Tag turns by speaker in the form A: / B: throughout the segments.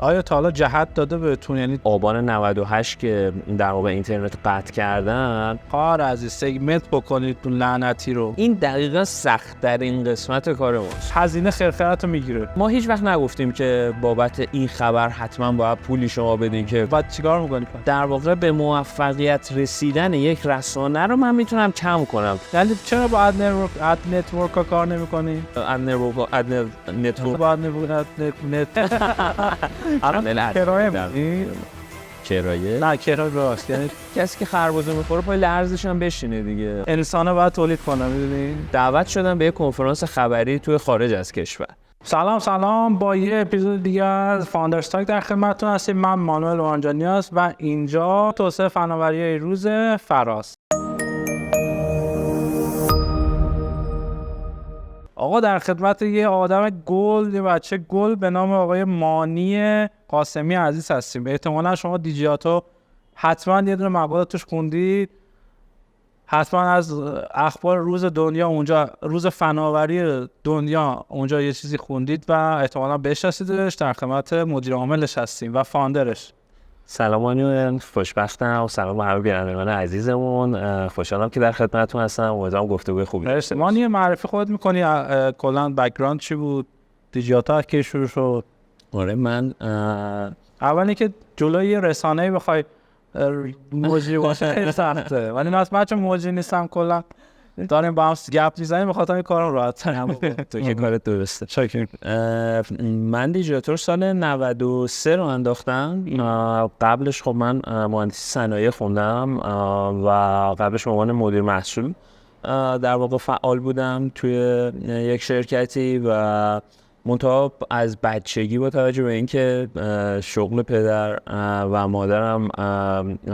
A: آیا تا حالا جهت داده بهتون؟ یعنی
B: آبان 98 که در واقع اینترنت قطع کردن،
A: کار از سگمنت بکنید اون لعنتی رو.
B: این دقیقا سخت‌ترین قسمت کار ماست.
A: هزینه خرخرتو میگیره.
B: ما هیچ وقت نگفتیم که بابت این خبر حتما باید پولی شما بدین که
A: بعد چیکار می‌کنی؟
B: در واقع به موفقیت رسیدن یک رسانه رو من میتونم کم کنم.
A: یعنی چرا با اد نتورک کار نمی‌کنی؟
B: اد نتورک
A: با نت کرایه میدی؟
B: کرایه؟
A: نه کرایه راست. یعنی
B: کسی که خربزه میخوره پای لرزش هم بشینه دیگه.
A: انسان‌ها باید تولید کنن، میدونی؟
B: دعوت شدم به یک کنفرانس خبری توی خارج از کشور.
A: سلام با یه اپیزود دیگه از فاوندرز تاک در خدمتتون هستیم. من مانوئل اورانجانیاس و اینجا توسعه فناوری روز فراس. آقا در خدمت یه آدم گل، یه بچه گل به نام آقای مانی قاسمی عزیز هستیم. احتمالاً شما دیجیاتو حتما یه دونه مقاله توش خوندید، حتما از اخبار روز دنیا اونجا، روز فناوری دنیا اونجا یه چیزی خوندید و احتمالاً بشناسیدش. در خدمت مدیر عاملش هستیم و فاوندرش.
B: سلام مانوئل، خوشبختم و سلام به همه بینندگان عزیزمون. خوشحالم که در خدمتتون هستم. امیدوارم گفتگوی خوبی
A: باشه. مانی معرفی خودت می‌کنی؟ کلاً بک‌گراند چی بود؟ دیجیاتا کی شروع شد؟
B: آره من
A: اولی که جلوی یه رسانه‌ای بخوای موجی باشه خیلی سخته، ولی من چون موجی نیستم کلا داریم با هم گپ میزنیم، بخاطر این کارم راحت ترم.
B: تو که کارت درسته.
A: شاکرم.
B: من دیجیتور سال 93 رو انداختم. قبلش خب من مهندسی صنایع خوندم و قبلش به عنوان مدیر محصول در واقع فعال بودم توی یک شرکتی و منتها از بچگی با توجه به اینکه شغل پدر و مادرم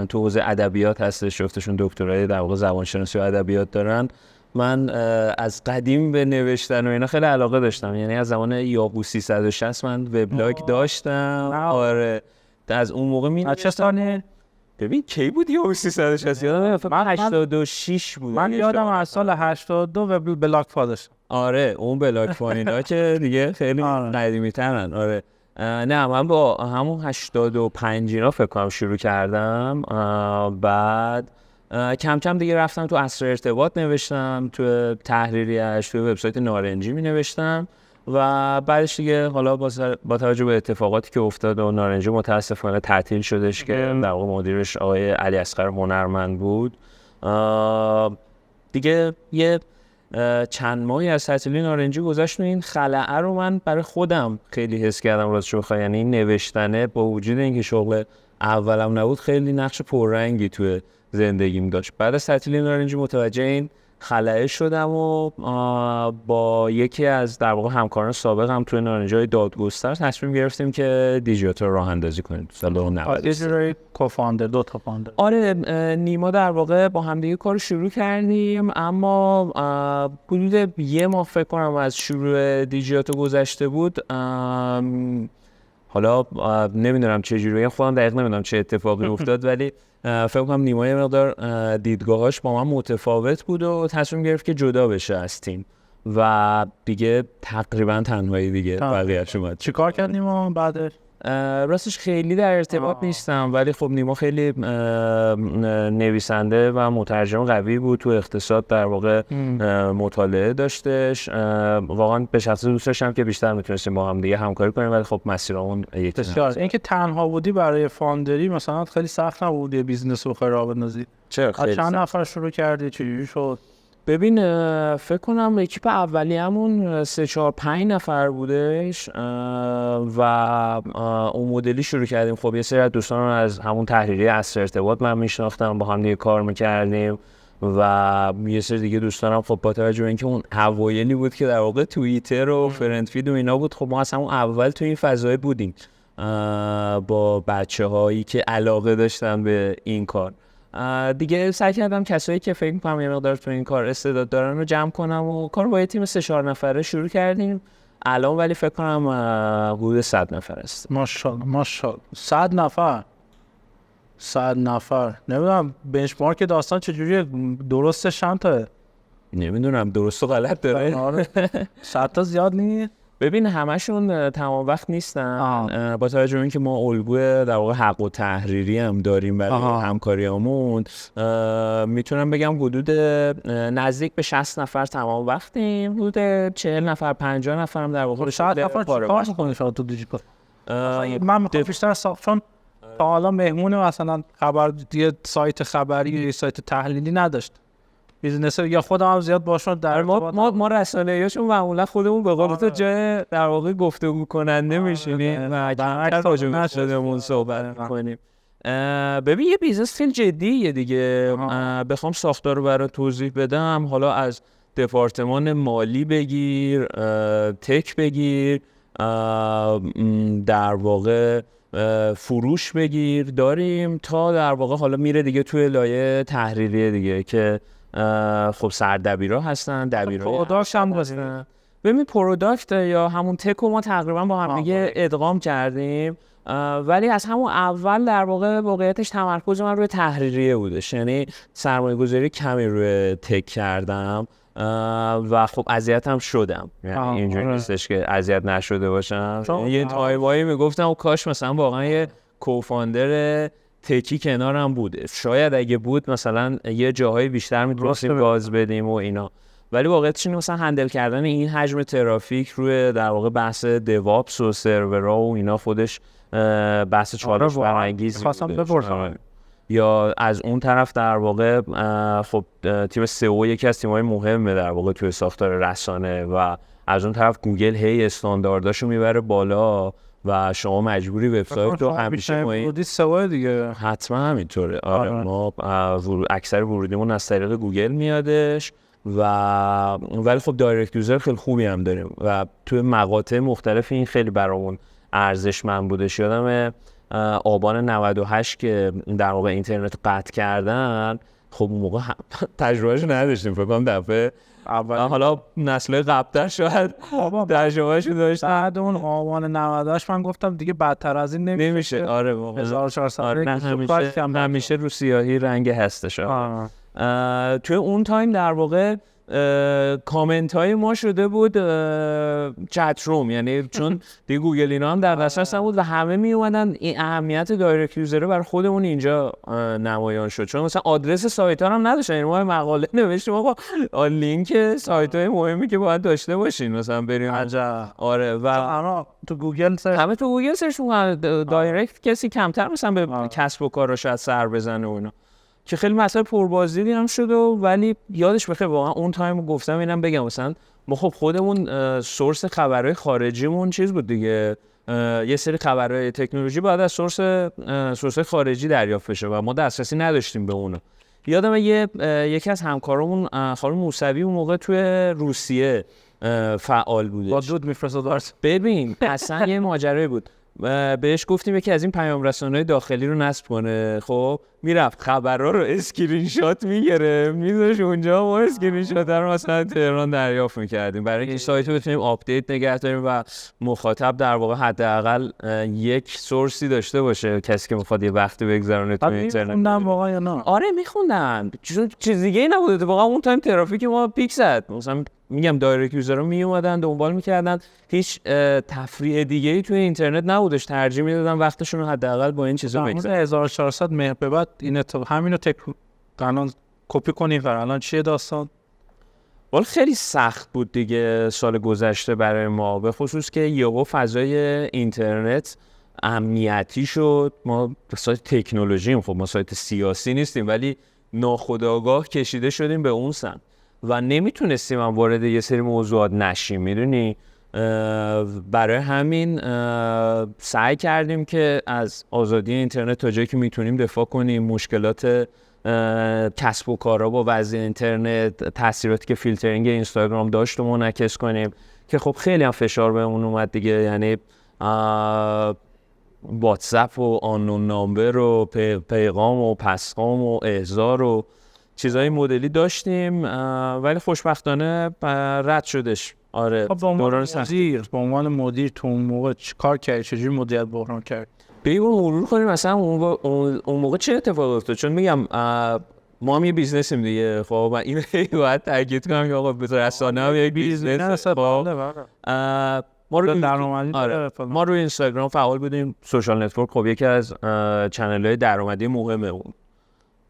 B: تو حوزه ادبیات هستش، جفتشون دکترای در واقع زبانشناسی و ادبیات دارن، من از قدیم به نوشتن و اینا خیلی علاقه داشتم. یعنی از زمان یاهو 360 من وبلاگ داشتم. آره از اون موقع
A: چه سالی؟
B: ببین کی بود یاهو 360؟ یادم من 86 بود.
A: من یادم از سال 82 وبلاگ پا داشتم.
B: آره اون بلاک فاینینا که دیگه خیلی قدیمی ترن. آره نه من با همون 85 اینا فکر کنم شروع کردم. بعد کم کم دیگه رفتم تو عصر ارتباط نوشتم، تو تحریریش، تو وبسایت نارنجی می نوشتم و بعدش دیگه حالا با توجه به اتفاقاتی که افتاد و نارنجی متاسفانه تعطیل شدش که در واقع مدیرش آقای علی اصغر هنرمند بود، دیگه یه چند ماهی از تعطیلی نارنجی گذشت و این خلأ رو من برای خودم خیلی حس کردم راستش بخوای. یعنی این نوشتنه با وجود اینکه شغل اولم نبود خیلی نقش پررنگی توی زندگیم داشت. بعد از تعطیلی نارنجی متوجه این خلأ شدم و با یکی از در واقع همکاران سابقم توی نارنجی دادگستر تصمیم گرفتیم که دیجیتال راه اندازی کنیم. سال 90
A: دیجیتال کوفاندر، دو تا فاوندر.
B: آره نیما در واقع با هم دیگه کار شروع کردیم، اما حدود یه ماه فکر کنم از شروع دیجیتال گذشته بود. حالا نمیدونم چه جوریه، خودم دقیق نمیدونم چه اتفاقی افتاد، ولی فکر کنم نیما یه مقدار دیدگاهاش با من متفاوت بود و تصمیم گرفت که جدا بشه از تیم و دیگه تقریبا تنهایی دیگه بقیه‌اش اومد.
A: چیکار کرد نیما بعدش؟
B: راستش خیلی در ارتباط نیستم، ولی خب نیما خیلی نویسنده و مترجم قوی بود، تو اقتصاد در واقع مطالعه داشتش. واقعا به شخص دوست داشتم که بیشتر میتونستیم با هم دیگه همکاری کنیم، ولی خب مسیرمون یکی.
A: اینکه تنها بودی برای فاوندری مثلا خیلی سخت نبود یه بیزنس رو راه بندازی؟
B: چرا خیلی
A: چند نفر شروع کردی؟ چجوری شد؟
B: ببین فکر کنم اکیپ اولیه‌مون 3-4-5 نفر بودش و اون مدلی شروع کردیم. خب یه سری از دوستان رو از همون تحریری عصر ارتباط من میشناختم، با هم دیگه کار میکردیم و یه سری دیگه دوستانم خب با توجه به اینکه اون اوایلی بود که در واقع توییتر و فرندفید و اینا بود، خب ما از همون اول تو این فضای بودیم با بچه‌هایی که علاقه داشتن به این کار. دیگه سعی کردم کسایی که فکر می‌کنم یه مقدار تو این کار استعداد دارن رو جمع کنم و کار با یه تیم 3-4 نفره شروع کردیم الان، ولی فکر کنم حدود 100 نفر است.
A: ماشاءالله 100 نفر. نمیدونم بنچمارک داستان چجوریه، درستش چند تاه؟
B: نمیدونم درست و غلط داره.
A: 100 تا زیاد نیست؟
B: ببین همشون تمام وقت نیستن. با توجه به اینکه ما الگوی در واقع حق و تحریری هم داریم برای همکاریامون، میتونم بگم حدود نزدیک به 60 نفر تمام وقتیم، حدود 40 نفر 50 نفر هم در واقع
A: 60 نفر کار می‌کنه شما تو دیجیکال. من میخوام بیشتر چون تا حالا مهمون مثلا خبر یه سایت خبری یا یه سایت تحلیلی نداشت بیزنس، یا خودم هم زیاد باشون در
B: ما رسانه‌ایشون معمولا خودمون به قول تو جای در واقع گفتگو کننده میشینیم و در راجع خودمون صحبت می‌کنیم. ببین یه بیزنس خیلی جدیه دیگه. بخوام ساختار رو برات توضیح بدم، حالا از دپارتمان مالی بگیر، تک بگیر، در واقع فروش بگیر داریم، تا در واقع حالا میره دیگه توی لایه تحریریه دیگه که خب سردبیرا هستن، دبیرا
A: پروداکت هم هستن.
B: ببین پروداکت یا همون تک ما تقریبا با هم دیگه ادغام کردیم، ولی از همون اول در واقع واقعیتش تمرکز من روی تحریریه بودش، یعنی سرمایه گذاری کمی روی تک کردم و خب اذیتم شدم، یعنی اینجوری نیستش که اذیت نشده باشم. یه تایمایی میگفتم کاش مثلا واقعا یه کوفاندر تکی کنارم بوده، شاید اگه بود مثلا یه جاهای بیشتر میتونستیم گاز بدیم و اینا، ولی واقعیتش اینه مثلا هندل کردن این حجم ترافیک روی در واقع بحث دیوآپس و سرورها و اینا خودش بحث چالش برانگیز بوده. یا از اون طرف در واقع خب تیم سئو یکی از تیم‌های مهمه در واقع توی ساختار رسانه و از اون طرف گوگل هی استاندارداشو میبره بالا و شما مجبوری وبسایت رو همیشه
A: ورودی سئو دیگه
B: حتما همینطوره. آره ما اکثر ورودیمون از طریق گوگل میادش ولی خب دایرکت یوزر خیلی خوبی هم داریم و توی مقاطع مختلف این خیلی برامون ارزشمند بودش. یادم آبان 98 که در واقع اینترنت قطع کردن، خب اون موقع تجربهش نداشتیم، فکر کنم دفعه اول، حالا نسل قبل‌تر شاید تجربهش داشت.
A: بعد اون آبان 98 من گفتم دیگه بدتر از این
B: نمیشه. آره واقعا
A: 1400
B: همیشه رو سیاهی رنگ هستش. توی اون تایم در واقع کامنت های ما شده بود چت روم، یعنی چون دیگه گوگل اینا هم در دسترس نبود و همه می اومدن، این اهمیت دایرکت یوزر رو برای خودمون اینجا نمایان شد، چون مثلا آدرس سایت ها هم نداشتن، یعنی ما مقاله نوشتیم آقا لینک سایت های مهمی که باید داشته باشین مثلا بریم. آره و
A: اما تو گوگل
B: همه تو گوگل سرچ می‌کنن دایرکت، کسی کمتر مثلا به کسب و کار شاید سر بزنه و اینا، که خیلی مسئله پربازدیدی هم شده. ولی یادش بخیر واقعا اون تایم گفتم اینم بگم مثلا ما خب خودمون سورس خبرهای خارجیمون چیز بود دیگه، یه سری خبرهای تکنولوژی باید از سورس خارجی دریافت بشه و ما دسترسی نداشتیم به اونا. یادم یکی از همکارامون خانم موسوی اون موقع توی روسیه فعال بوده،
A: با دود میفرستاد.
B: ببین اصلا یه ماجرایی بود، بهش گفتیم یکی از این پیام رسانه‌های داخلی رو نصب کنه، خب میرفت خبرها رو اسکرین شات میگیره میذاش اونجا، ما اسکرین شات رو مثلا تهران دریافت میکردیم برای اینکه سایت رو بتونیم آپدیت نگه داریم و مخاطب در واقع حداقل یک سورسی داشته باشه، کسی که میخواد یه وقتی بگذرونه تو اینترنت.
A: میخوندن واقعا یا نه؟
B: آره میخوندن، چیز دیگه ای نبوده واقعا. اون تایم ترافیک ما پیک زد، مثلا میگم دایرکت یوزر رو می اومدن دنبال میکردن، هیچ تفریح دیگه ای توی اینترنت نبودش، ترجیح میدادن وقتشون رو حداقل با این چیزا بگذرونن.
A: 1400 مهر به بعد این همینو الان کپی کنیم الان چیه داستان؟
B: ولی خیلی سخت بود دیگه سال گذشته برای ما، به خصوص که یهو فضای اینترنت امنیتی شد. ما سایت تکنولوژیم، خب ما سایت سیاسی نیستیم، ولی ناخودآگاه کشیده شدیم به اون سمت و نمیتونستیم هم وارد یه سری موضوعات نشیم، میدونی. برای همین سعی کردیم که از آزادی اینترنت تا جایی که میتونیم دفاع کنیم، مشکلات کسب و کارها با وضع اینترنت، تاثیراتی که فیلترینگ اینستاگرام داشت رو منعکس کنیم، که خب خیلی هم فشار بهمون اومد دیگه، یعنی واتساپ و آنون نامبر و پیغام و پسخام و احضار و چیزای مدلی داشتیم، ولی خوشبختانه رد شدش. آره
A: به عنوان مدیر تو اون موقع کار کردی؟ چجوری مدیریت بحران کرد؟
B: بگیم مرور کنیم مثلا اون موقع چه اتفاقی افتاد، چون میگم ما هم یه بیزنسیم دیگه، خب من اینو باید تاکید کنم که آقا رسانه هم یک بیزنس. ما رو
A: درآمدی
B: آره. ما روی اینستاگرام فعال بودیم. سوشال نتورک خب یکی از چنل‌های درآمدی مهمه بود.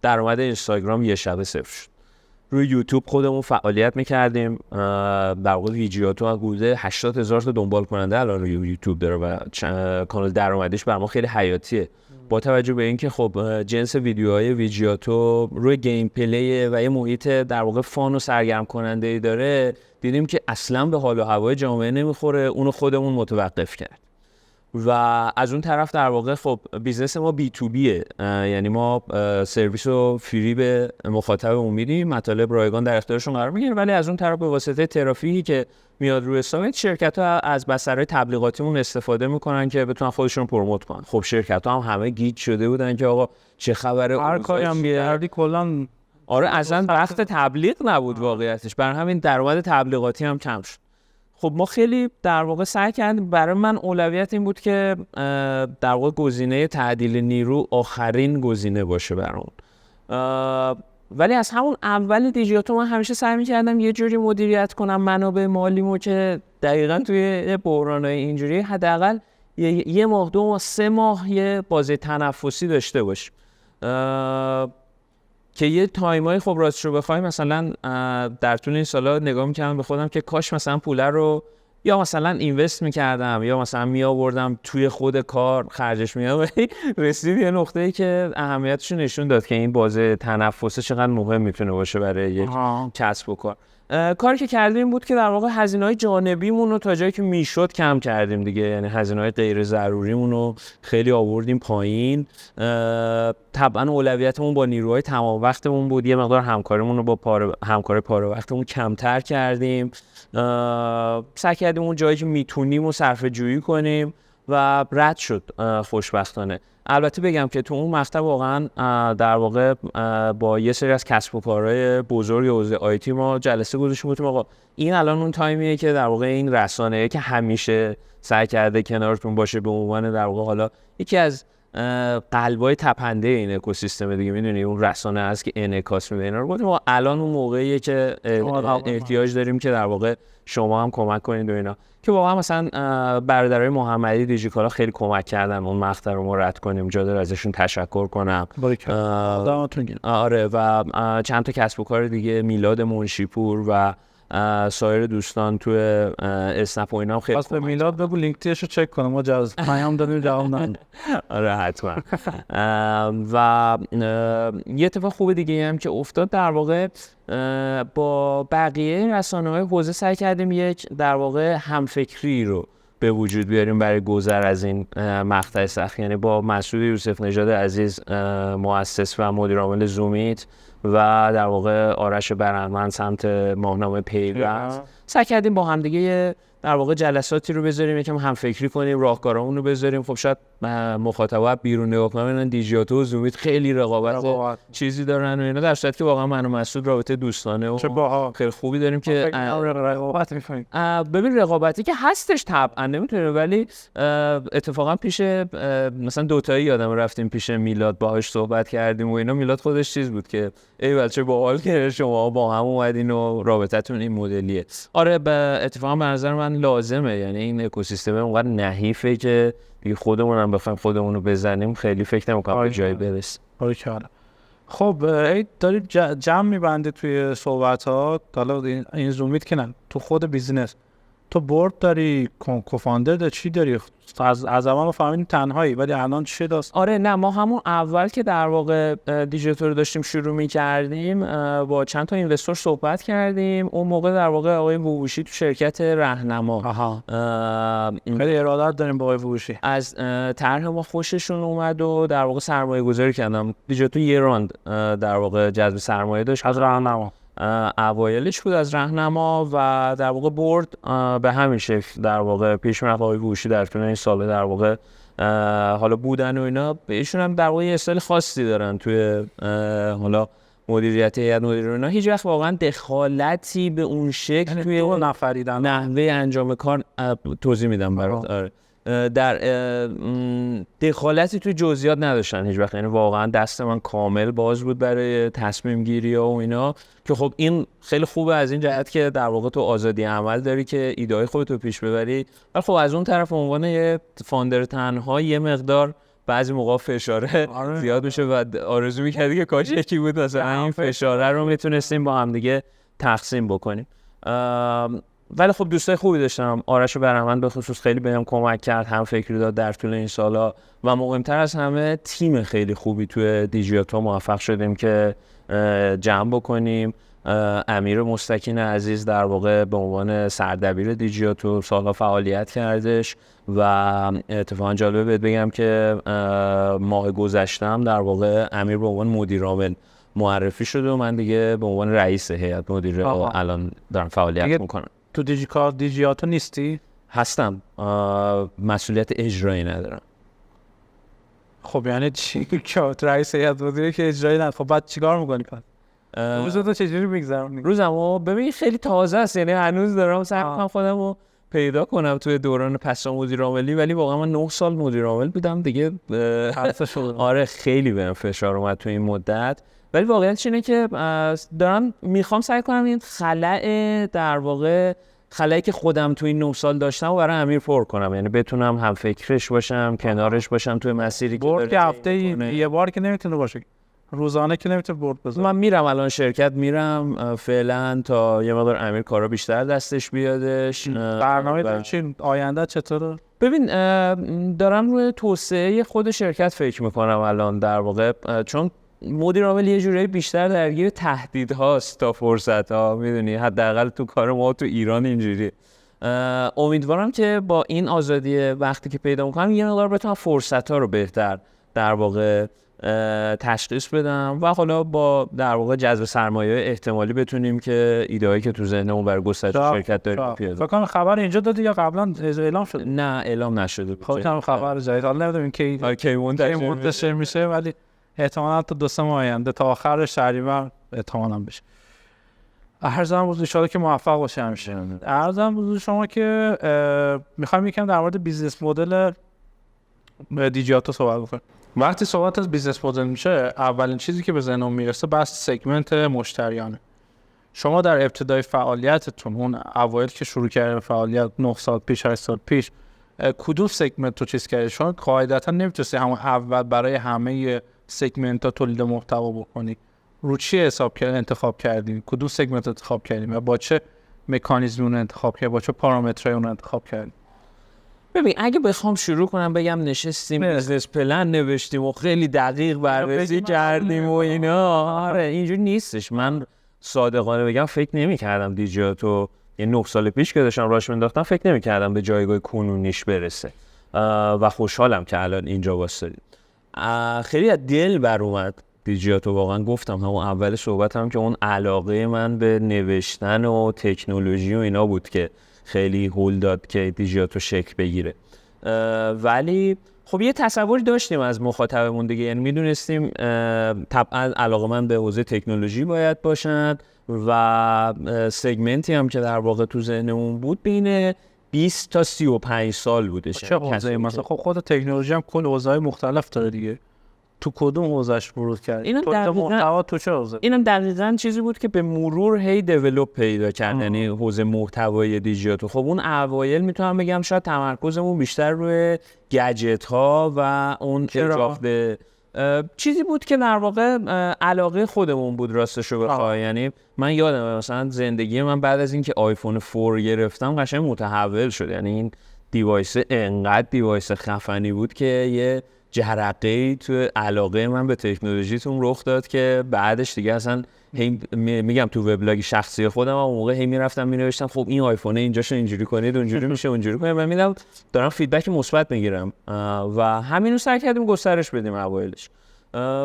B: درآمد اینستاگرام یه شبه صفر شد. روی یوتیوب خودمون فعالیت می‌کردیم. در واقع ویدیوهاتو حدود 80,000 تا دنبال کننده الان روی یوتیوب داره و کانال درآمدیش بر ما خیلی حیاتیه. با توجه به اینکه خب جنس ویدیوهای ویدیوهاتو روی گیم پلی و یه محیط در واقع فان و سرگرم کننده‌ای داره، دیدیم که اصلا به حال و هوای جامعه نمیخوره، اونو خودمون متوقف کرد. و از اون طرف در واقع خب بیزنس ما بی تو بیه، یعنی ما سرویس رو فری به مخاطبمون میدیم، مطالب رایگان در اختیارشون قرار میگیره، ولی از اون طرف به واسطه ترافیکی که میاد روی سایت، شرکت‌ها از بسترهای تبلیغاتیمون استفاده میکنن که بتونن خودشون پروموت کنن. خب شرکت‌ها هم همه گیج شده بودن که آقا چه خبره،
A: هر کاری هم بیاردی کلا
B: آره اصلا وقت تبلیغ نبود واقعیتش، برای همین درآمد تبلیغاتی هم کم شد. خب ما خیلی در واقع سعی کردیم، برای من اولویت این بود که در واقع گزینه تعدیل نیرو آخرین گزینه باشه برام. ولی از همون اول دیجیاتو من همیشه سعی می‌کردم یه جوری مدیریت کنم منابع مالیمو که دقیقاً توی بحران‌های اینجوری حداقل یه ماه 2 ماه 3 ماه یه بازه تنفسی داشته باشیم، که یه تایمای خب راستش رو بخوایم مثلا در طول این سالا نگاه می‌کردم به خودم که کاش مثلا پول رو یا مثلا اینوست می‌کردم یا مثلا می‌آوردم توی خود کار خرجش می‌کردم. رسید یه نقطه‌ای که اهمیتش نشون داد که این بازه تنفس چقدر مهم میتونه باشه برای یک کسب و کار. کاری که کردیم بود که در واقع هزینه‌های جانبیمون رو تا جایی که میشد کم کردیم دیگه، یعنی هزینه‌های غیر ضروریمون رو خیلی آوردیم پایین. طبعا اولویتمون با نیروهای تمام وقتمون بود، یه مقدار همکاریمون رو با همکار پاره وقتمون کمتر کردیم، سعی کردیم اون جایی که میتونیم و صرفه جویی کنیم و رد شد خوشبختانه. البته بگم که تو اون مقطع واقعا در واقع با یه سری از کسب و کارهای بزرگ حوزه آیتی ما جلسه گذاشتیم، گفتیم آقا این الان اون تایمیه که در واقع این رسانه‌ای که همیشه سعی کرده کنارتون باشه به عنوان در واقع حالا یکی از قلبای تپنده این اکوسیستم دیگه، میدونی اون رسانه هست که انعکاس میده اینا رو، گفتیم الان اون موقعیه که احتیاج داریم که در واقع شما هم کمک کنید و اینا، که واقعا مثلا برادرای محمدی دیجیکالا خیلی کمک کردن اون مقطع رو ما رد کنیم، جا داره ازشون تشکر کنم. آره و چند تا کسب و کار دیگه، میلاد منشیپور و سایر دوستان تو اسنپ و اینا هم خیلی
A: واسه میلاد بگو لینکدینش رو چک کنم، ما پیام دادیم جواب نداد.
B: آره حتما. و یه اتفاق خوب دیگه هم که افتاد، در واقع با بقیه رسانه‌های حوزه سعی کردیم یک در واقع همفکری رو به وجود بیاریم برای گذر از این مقطع سخت، یعنی با مسعود یوسف نژاد عزیز مؤسس و مدیر عامل زومیت و در واقع آرش برهمند سمت ماهنامه پیوند سعی کردیم با هم دیگه در واقع جلساتی رو بذاریم، یکم هم فکری کنیم، راهکارامون رو بذاریم. خب شاید مخاطبا بیرون نگاه کنن دیجیاتو و زومیت خیلی رقابت چیزی دارن و اینا، در صورتی که واقعا من و مسعود رابطه دوستانه و خیلی خوبی داریم که
A: رقابت می‌کنیم.
B: ببین رقابتی که هستش طبعا نمیتونه، ولی اتفاقا پیش مثلا دوتایی یادم رفتیم پیش میلاد باهاش صحبت کردیم و اینا، میلاد خودش چیز بود که ای بچه باحال که شما با هم اومدین و رابطتون این مدلیه. آره اتفاقا به نظر من لازمه، یعنی این اکوسیستم اونقدر نحیفه که دیگه خودمون هم بخوایم خودمون رو بزنیم خیلی فکر نمی‌کنم به جایی برسیم.
A: خب داری جمع می‌بنده توی صحبتات، حالا این زومیت که نه، تو خود بیزینس تو بورد داری، کوفاندر داری، چی داری؟ از اول ما فهمیدیم تنهایی، ولی الان چه داست؟
B: آره نه، ما همون اول که در واقع دیجیتال رو داشتیم شروع می‌کردیم با چند تا اینوستور صحبت کردیم. اون موقع در واقع آقای ووشی تو شرکت رهنما
A: خیلی ارادت داریم با آقای ووشی،
B: از طرح ما خوششون اومد و در واقع سرمایه‌گذاری کردم. دیجیتال یه راند در واقع جذب سرمایه داشت از رهنما، اوایلش بود از رهنما و در واقع بورد به همین شکل در واقع پیش رفت. آقای ووشی در طول این سال در واقع حالا بودن و اینا، بهشون هم در واقع یه استایل خاصی دارن توی حالا مدیریت هیئت مدیره اینا، هیچ وقت واقعا دخالتی به اون شکل توی
A: نفریدن
B: نحوه انجام کار توضیح میدم برات. آره در دخالتی توی جزئیات نداشتن هیچ وقت، یعنی واقعا دست من کامل باز بود برای تصمیم گیری و اینا، که خب این خیلی خوبه از این جهت که در واقع تو آزادی عمل داری که ایده‌های خودت رو پیش ببری. ولی خب از اون طرف عنوان یه فاندر تنها یه مقدار بعضی موقع فشاره زیاد میشه و آرزو می‌کردی که کاش یکی بود مثلا این فشاره رو میتونستیم با هم دیگه تقسیم بکنیم. ولی خب دوستای خوبی داشتم. آرش بهرهمند به خصوص خیلی بهم کمک کرد، هم فکری داد در طول این سالا و مهمتر از همه تیم خیلی خوبی توی دیجیاتو موفق شدیم که جمع بکنیم. امیر مستکین عزیز در واقع به عنوان سردبیر دیجیاتو سالها فعالیت کردش و اتفاقا جالبه بهت بگم که ماه گذشتم در واقع امیر به عنوان مدیر عامل معرفی شده و من دیگه به عنوان رئیس هیئت مدیره الان دارم فعالیت میکنم.
A: تو دیجیاتو نیستی؟
B: هستم، مسئولیت اجرایی ندارم.
A: خب یعنی چی که رئیس هیئت مدیره که اجرایی نداره؟ خب بعد چیکار می‌کنی پس؟ روزتو چجوری میگذرونی؟
B: روزمو ببین خیلی تازه است، یعنی هنوز دارم سعی می‌کنم خودمو پیدا کنم توی دوران پس مدیر عاملی، ولی واقعا من 9 سال مدیر عامل بودم دیگه. آره خیلی بهم فشار اومد تو این مدت، ولی واقعیتش اینه که دارم میخوام سعی کنم این در واقع خلایی که خودم تو این 9 سال داشتم و برای امیر پر کنم، یعنی بتونم هم فکرش باشم، کنارش باشم توی مسیری که
A: برد که هفته یه بار که نمیتونه باشه، روزانه که نمیتونه برد بزنه.
B: من میرم الان شرکت میرم فعلا تا یه مقدار امیر کارا بیشتر دستش بیادش.
A: برنامه چی آینده چطوره؟
B: ببین دارم روی توسعه خود شرکت فکر میکنم الان در واقع، چون مدیر عامل یه جوری بیشتر درگیر تهدیدهاست تا فرصت‌ها، میدونی حداقل تو کار ما تو ایران اینجوری. امیدوارم که با این آزادی وقتی که پیدا می‌کنم یه مقدار بتونم فرصت‌ها رو بهتر در واقع تشخیص بدم و حالا با در واقع جذب سرمایه احتمالی بتونیم که ایده‌هایی که تو ذهنمون برای گسترش شرکت داریم پیاده.
A: فکر کنم خبر اینجا دادی یا قبلا اعلام شد؟
B: نه اعلام نشده بود.
A: خودم خبر جدید حالا نمیدونم کی منتشر میشه، ولی احتمالاً تا 2 ماه آینده تا آخر شهریور احتمالاً بشه. عرضم حضور شما که موفق باشه همیشه. عرضم حضور شما که میخوایم یکم در مورد بیزنس مدل دیجیاتو صحبت بکنیم. وقتی صحبت از بیزنس مدل میشه اولین چیزی که به ذهنم میرسه بحث سگمنت مشتریانه. شما در ابتدای فعالیتتون اون اوایل که شروع کردید فعالیت 9 سال پیش 8 سال پیش کدوم سگمنت رو چیز کردید؟ شما قاعدتا نمیتونید همون اول برای همه سگمنت ها تولید محتوا بکنی. رو چی انتخاب کردین؟ کدوم سگمنت انتخاب کردین و با چه مکانیزمی اون انتخاب کردین؟ با چه پارامترایی اون انتخاب کردین؟
B: ببین اگه بخوام شروع کنم بگم نشستیم بیزنس پلن نوشتیم و خیلی دقیق بررسی کردیم و اینا، آره اینجوری نیستش. من صادقانه بگم فکر نمی‌کردم دیجیاتو یه 9 سال پیش که داشتم راش مینداختم فکر نمی‌کردم به جایگاه کنونیش برسه و خوشحالم که الان اینجا واسطید. خیلی از دل بر اومد دیجیاتو، واقعا گفتم همون اول صحبتم که اون علاقه من به نوشتن و تکنولوژی و اینا بود که خیلی هول داد که دیجیاتو شکل بگیره. ولی خب یه تصوری داشتیم از مخاطبمون دیگه، یعنی میدونستیم طبعا علاقه من به حوزه تکنولوژی باید باشن و سگمنتی هم که در واقع تو ذهنمون بود بین 20 تا 35 سال بودش.
A: چه حوزه‌ای مثلا؟ خب خود تکنولوژی هم کل حوزه‌های مختلف داره دیگه. تو کدوم حوزه‌اش ورود کرد؟ تو محتوا تو چه حوزه؟
B: اینم دقیقاً چیزی بود که به مرور هی دیولپ پیدا کرد، یعنی حوزه محتوای دیجیتال. خب اون اوایل میتونم بگم شاید تمرکزمون بیشتر روی گجت ها و اون اجافت چیزی بود که در واقع علاقه خودمون بود راستشو بخوای. یعنی من یادمه مثلا زندگی من بعد از اینکه آیفون 4 گرفتم قشنگ متحول شد، یعنی این دیوایس انقدر دیوایس خفنی بود که یه جرقه‌ای تو علاقه من به تکنولوژیتون رخ داد که بعدش دیگه اصلا میگم تو وبلاگ شخصی خودم اون موقع هی میرفتم مینوشتم خب این آیفون اینجاشو اینجوری کنید اونجوری میشه اونجوری کنید و میدم دارم فیدبک مثبت میگیرم و همین رو سعی کردیم گسترش بدیم اوایلش.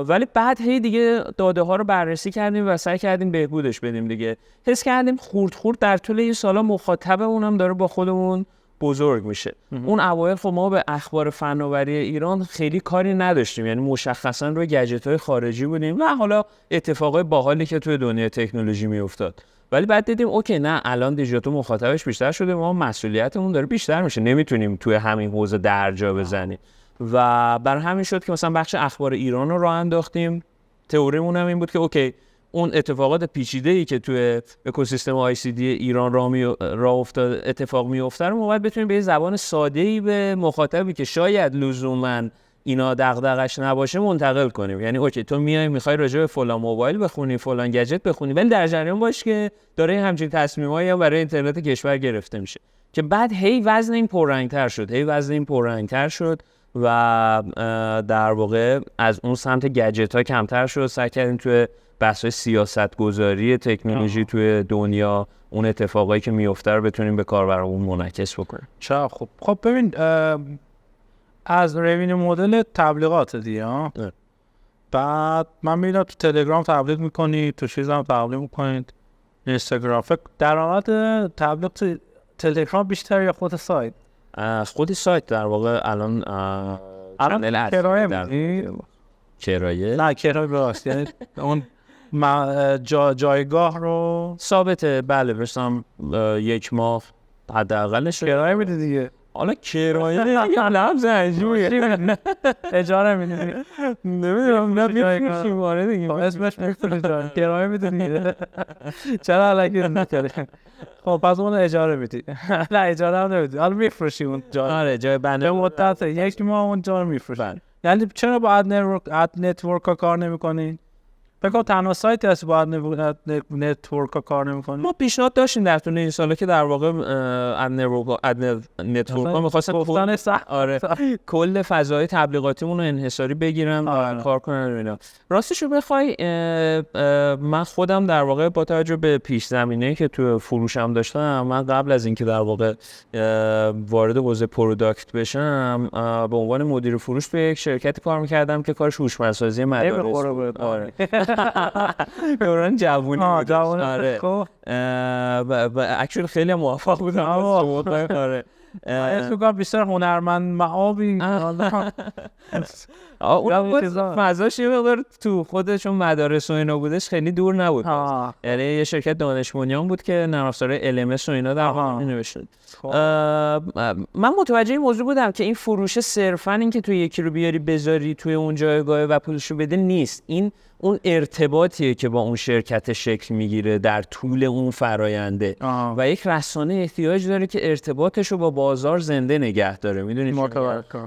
B: ولی بعد هی دیگه داده ها رو بررسی کردیم و سعی کردیم بهبودش بدیم دیگه. حس کردیم خورد در طول این سالا مخاطبمون هم داره با خودمون بزرگ میشه. اون اوایل خب ما به اخبار فناوری ایران خیلی کاری نداشتیم، یعنی مشخصا روی گجت‌های خارجی بودیم و حالا اتفاقای باحالی که توی دنیای تکنولوژی میافتاد. ولی بعد دیدیم اوکی نه الان دیجیتال مخاطبش بیشتر شده، ما مسئولیتمون داره بیشتر میشه، نمیتونیم توی همین حوزه درجا بزنیم و بر همین شد که مثلا بخش اخبار ایران رو راه انداختیم. تئوریمون هم این بود که اوکی اون اتفاقات پیچیده‌ای که توی اکوسیستم آی سی دی ایران راه افتاد اتفاق میفته رو ما باید بتونیم به یه زبان ساده‌ای به مخاطبی که شاید لزوماً اینا دغدغش نباشه منتقل کنیم. یعنی اوکی تو میخوای راجع به فلان موبایل بخونی، فلان گجت بخونی، ولی در جریان باش که داره همچین تصمیمایی هم برای اینترنت کشور گرفته میشه. که بعد هی وزن این پررنگ‌تر شد و در واقع از اون سمت گجت ها کمتر شد. سعی کردیم توی بحث‌های سیاست‌گذاری تکنولوژی توی دنیا اون اتفاقایی که میفته رو بتونیم به کاربرامون منعکس بکنیم.
A: چه خوب. خب ببین از روینیو مدل تبلیغات دیگه بعد من میبینم تو تلگرام تبلیغ میکنی، تو چیز هم تبلیغ میکنید، اینستاگرام. فکر درآمد تبلیغ تو تلگرام بیشتر یا خود سایت؟
B: خود سایت در واقع الان
A: کرایه میدی؟
B: کرایه؟
A: نه کرایه براست، یعنی اون جایگاه رو
B: ثابته. بله مثلا 1 ماه حداقلش
A: کرایه میدی دیگه.
B: حالا کرایه یا لفظ عجیبیه.
A: اجاره میدی؟
B: نمیدونم نمیفروشیم وارد دیگه
A: اسمش میفروشیم کرایه میدی دیگه. چرا الکی نکردی؟ خب پس اون اجاره میدی. نه اجاره هم نمیدی، حالا میفروشی اون جا.
B: آره جای بنده
A: به مدت 1 ماه اون جا رو میفروشی. یعنی چرا با اد نتورک کار نمی‌کنی؟ فکر کنم تنها سایتی هست با اد نتورک کار نمی‌کنی.
B: ما پیشنهاد داشتیم در طول این سالا که در واقع اد نتورک می‌خواستن
A: گفتن سخت.
B: آره کل فضای تبلیغاتیمون رو انحصاری بگیرن و کار کنن و اینا. راستش رو بخوای من خودم در واقع با توجه به پیش زمینه‌ای که تو فروشم داشتم، من قبل از اینکه در واقع وارد حوزه پروداکت بشم به عنوان مدیر فروش توی یک شرکتی کار می‌کردم که کارش هوشمندسازی مدارس. آره. دوران جوونی بود. آره. و اکچوال خیلی موفق بودم. آره.
A: اسم بیشتر هنرمند معابی.
B: اون فضاش یه مقدار تو خودشون مدارس و اینا بودش، خیلی دور نبود. یعنی یه شرکت دانش بنیان بود که نرم افزار LMS و اینا در واقع نوشتن. من متوجه این موضوع بودم که این فروش صرفاً این که تو یکی رو بیاری بذاری توی اون جایگاه و پولشو بده نیست. این اون ارتباطیه که با اون شرکت شکل میگیره در طول اون فراینده و یک رسانه احتیاج داره که ارتباطشو با بازار زنده نگه داره. میدونید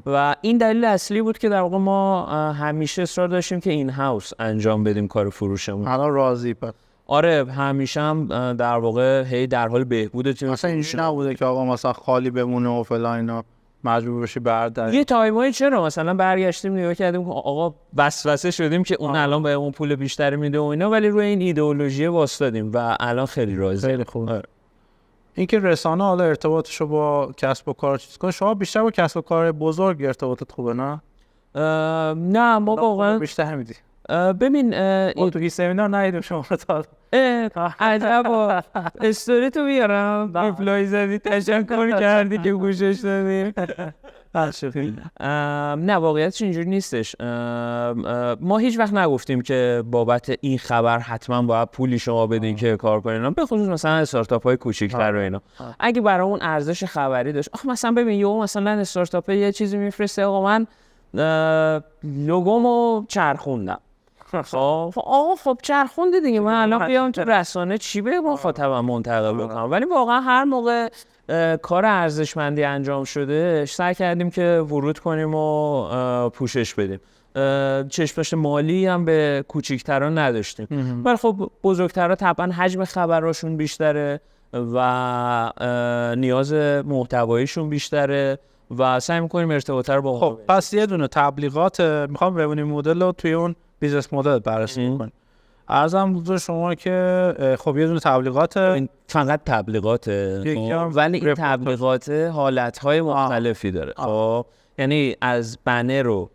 B: و این دلیل اصلی بود که در واقع ما همیشه اصرار داشتیم که این هاوس انجام بدیم کار فروشمون.
A: الان راضی پس؟
B: آره همیشه هم در واقع هی در حال بهبود تیم.
A: مثلا اینجوری نبوده که آقا مثلا خالی بمونه و فلان اینا مجبور بشی برداری؟
B: یه تایمایی چرا مثلا برگشتیم نگاه کردیم که آقا وسوسه شدیم که اون الان به اون پول بیشتری میده و اینا، ولی روی این ایدئولوژی واسطادیم و الان خیلی راضی.
A: خیلی خوب. اینکه رسانه حالا ارتباطشو با کسب و کار چیز کنه، شما بیشتر با کسب و کار بزرگ ارتباطت خوبه نه؟
B: نه ما واقعا
A: بیشتر میدی.
B: ببین
A: این تو سمینار ندیدم شما رو تا
B: عجبا استوری تو بیارم ریپلای زدی تشکر کردی که گوشش دادی. نه واقعیتش اینجوری نیستش. ما هیچ وقت نگفتیم که بابت این خبر حتما باید پولی شما بدین که کار کنین، به خصوص مثلا استارتاپ های کوچیک‌تر و اینا. اگه برامون ارزش خبری داشت مثلا ببین یهو مثلا استارتاپ یه چیزی میفرسته آقا من لوگومو چرخوندم. خب چرخوندی دیگه، من الان بیام تو رسانه چی به مخاطبم منتقل بکنم؟ ولی واقعا هر موقع کار ارزشمندی انجام شده سعی کردیم که ورود کنیم و پوشش بدیم. چشم‌داشت مالی هم به کوچیک‌ترا نداشتیم، ولی خب بزرگترا طبعا حجم خبراشون بیشتره و نیاز محتواییشون بیشتره و سعی می‌کنیم ارتباط رو با
A: خب پس یه دونه تبلیغات میخوام روینیو مدل رو توی اون بیزنس مدل بررسی کنیم. عرضم حضور شما که خب یه دونه تبلیغات،
B: فقط تبلیغاته ولی این تبلیغات حالت‌های مختلفی داره. خب یعنی از بنر رو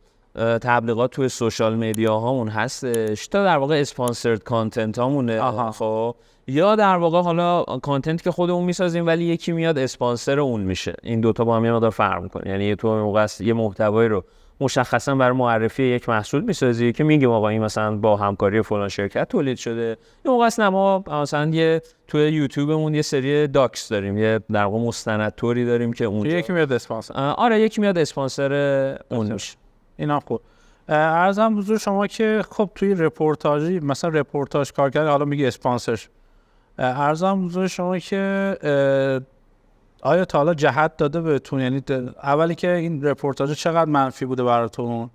B: تبلیغات توی سوشال مدیا هامون هستش تا در واقع اسپانسرد کانتنت هامونه. خب یا در واقع حالا کانتنت که خودمون میسازیم ولی یکی میاد اسپانسر اون میشه. این دوتا با هم یه مقدار فرق میکنه. یعنی تو موقع یه محتوایی رو مشخصا برای معرفی یک محصول میسازی که میگیم آقا این مثلا با همکاری فلان شرکت تولید شده. یه موقع اصلا ما مثلا یه توی یوتیوبمون یه سری داکس داریم، یه در واقع مستندتوری داریم که اونجا
A: یکی میاد اسپانسر.
B: آره یکی میاد اسپانسر اون میشه.
A: اینا خوب. عرضم حضور شما که خب توی رپورتاژی مثلا رپورتاج کار کردن، حالا میگه اسپانسر. عرضم حضور شما که آیا تا حالا جهت داده بهتون، یعنی اولی که این رپورتاج چقدر منفی بوده براتون؟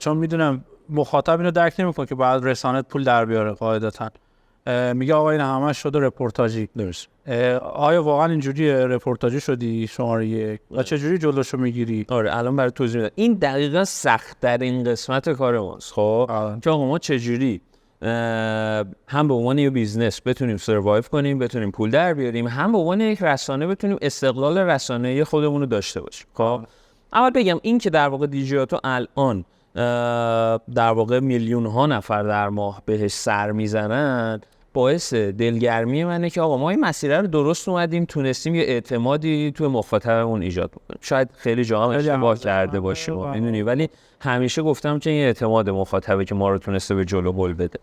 A: چون میدونم مخاطب اینو درک نمیکنه که بعد رسانه پول در بیاره قاعدتا. میگه آقا این همش شده رپورتاجی.
B: درست.
A: آیا واقعا اینجوری رپورتاجی شدی شماره یک و چه جوری جلوشو میگیری؟
B: آره الان برای توضیح میدم. این دقیقاً سخت‌ترین قسمت کار ماست. خب که آقا ما چه جوری هم به عنوان یه بیزنس بتونیم سروایو کنیم، بتونیم پول در بیاریم، هم به عنوان یک رسانه بتونیم استقلال رسانه‌ای خودمون رو داشته باشیم. خب اول بگم این که در واقع دیجیاتو الان در واقع میلیون ها نفر در ماه بهش سر میزنن، باعث دلگرمی منه که آقا ما این مسیر رو درست اومدیم تونستیم یه اعتمادی توی مخاطبمون ایجاد بکنیم. شاید خیلی جا هم اشتباه کرده باشیم میدونی، ولی همیشه گفتم که این اعتماد مخاطبه که ما رو تونسته به جلو هل بده.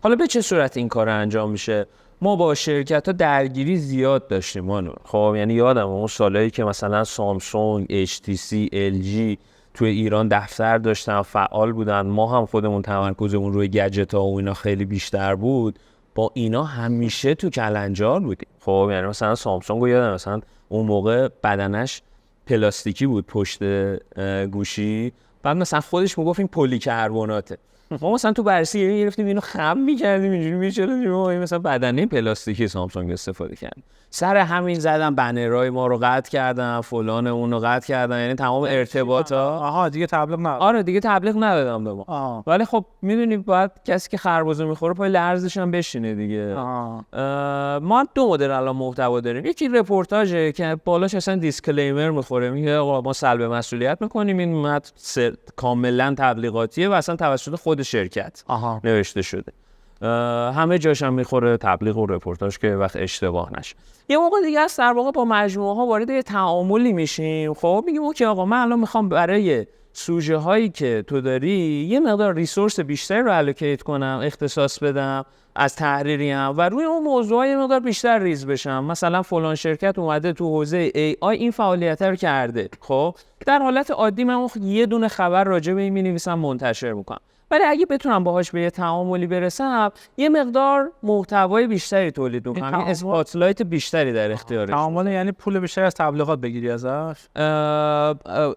B: حالا به چه صورت این کار انجام میشه؟ ما با شرکت‌ها درگیری زیاد داشتیم مانو. خب یعنی یادم اون سالایی که مثلا سامسونگ، HTC، LG توی ایران دفتر داشتن، فعال بودن، ما هم خودمون تمرکزمون روی گجت‌ها و اینا خیلی بیشتر بود، با اینا همیشه تو کلنجار بودیم. خب یعنی مثلا سامسونگ رو یادم مثلا اون موقع بدنش پلاستیکی بود پشت گوشی، بعد مثلا خودش میگفت این پلی کربناته. ما مثلا تو بررسی گرفتیم اینو خم می‌کردیم اینجوری می‌چرخیم، ما مثلا بدنه پلاستیکی سامسونگ استفاده کردیم. سر همین زدن بنرهای ما رو قطع کردن، فلان اون رو قطع کردن، یعنی تمام ارتباطا.
A: آها دیگه تبلیغ ندادم.
B: آره دیگه تبلیغ ندادم به ما. ولی خب میدونی باید کسی که خربزه میخوره پای لرزش هم بشینه دیگه. ما دو مدل الان محتوا داریم. یکی رپورتاژه که بالاش اصلا دیسکلیمر میخوره، میگه آقا ما سلب مسئولیت میکنیم، این متن کاملا تبلیغاتیه و اصلا توسط خود شرکت نوشته شده. همه جاش هم میخوره تبلیغ و رپورتاج که وقت اشتباه نشه. یه موقع دیگه است در واقع با مجموعه ها وارد یه تعاملی میشیم. خب میگیم اوکی آقا من الان میخوام برای سوژه هایی که تو داری یه مقدار ریسورس بیشتری رو الوکیت کنم، اختصاص بدم از تحریریم و روی اون موضوع یه مقدار بیشتر ریز بشم. مثلا فلان شرکت اومده تو حوزه AI این فعالیت رو کرده. خب در حالت عادی من یه دونه خبر راجع به این می‌نویسم منتشر میکنم، ولی اگه بتونم باهاش به یه تعاملی برسم یه مقدار محتوای بیشتری تولید میکنم، یه اسپاتلایت بیشتری در اختیارش.
A: تعامل یعنی پول بیشتری از تبلیغات بگیری ازش.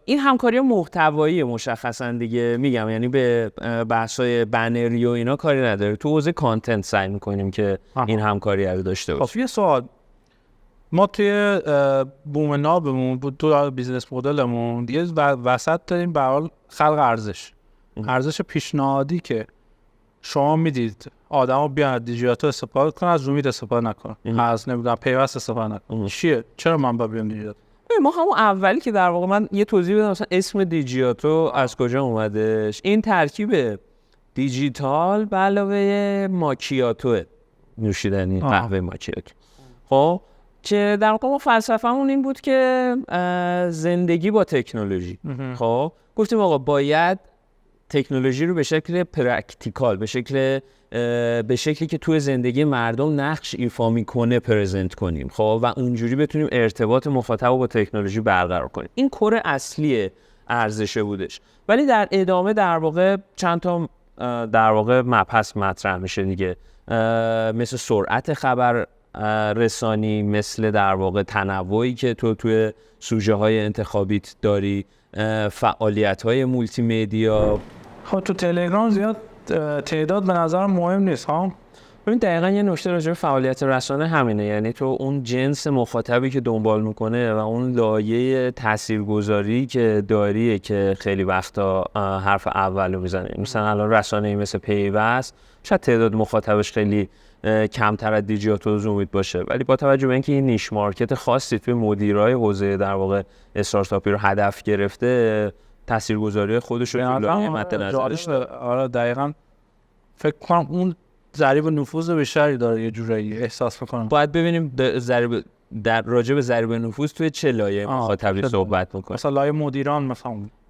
B: این همکاری محتوایی مشخصا دیگه میگم، یعنی به بحث‌های بنری و اینا کاری نداره. تو حوزه کانتنت سعی میکنیم که این همکاری رو داشته باشیم.
A: خب یه سوال، ما توی بوم نابمون بود تو بیزنس مدلمون دیگه وسط داریم به حال خلق ارزش پیشنهادی که شما میدید آدمو بیان دیجیاتو استفاده کنن، از زومید استفاده نکنن، از نمیدونم پیوست استفاده نکنن. چیه؟ چرا من باید بیام دیجیاتو؟
B: ما همون اولی که در واقع من یه توضیح بدم مثلا اسم دیجیاتو از کجا اومدش. این ترکیب دیجیتال به علاوه ماکیاتو، نوشیدنی قهوه ماکیاتو. خب که در واقع ما فلسفه‌مون این بود که زندگی با تکنولوژی. خب گفتیم آقا باید تکنولوژی رو به شکل پرکتیکال، به شکلی که توی زندگی مردم نقش ایفا میکنه پرزنت کنیم. خب و اونجوری بتونیم ارتباط مخاطب رو با تکنولوژی برقرار کنیم. این کور اصلی ارزشه بودش. ولی در ادامه در واقع چند تا در واقع مبحث مطرح میشه دیگه، مثل سرعت خبر رسانی، مثل در واقع تنوعی که توی سوژه های انتخابیت داری، فعالیت‌های مولتی مدیا.
A: خب تو تلگرام زیاد تعداد به نظر مهم نیست ها.
B: ببین دقیقاً یه نکته راجع به فعالیت رسانه همینه، یعنی تو اون جنس مخاطبی که دنبال میکنه و اون لایه تاثیرگذاری که داریه که خیلی وقتا حرف اولو میزنه. مثلا الان رسانه‌ای مثل پیوست شاید تعداد مخاطبش خیلی کمتر از دیجیاتو زومید باشه، ولی با توجه به اینکه این نیش مارکت خاصی توی مدیرای حوزه در واقع استارتاپی رو هدف گرفته، تاثیرگذاری خودش رو لایه مد نظرش داره.
A: آره دقیقاً فکر کنم اون ضریب نفوذ بیشتری داره، یه جورایی احساس میکنم.
B: باید ببینیم ضریب در راجع به ضریب نفوذ توی چه لایه مخاطبی صحبت میکنه؟
A: مثلا لایه مدیران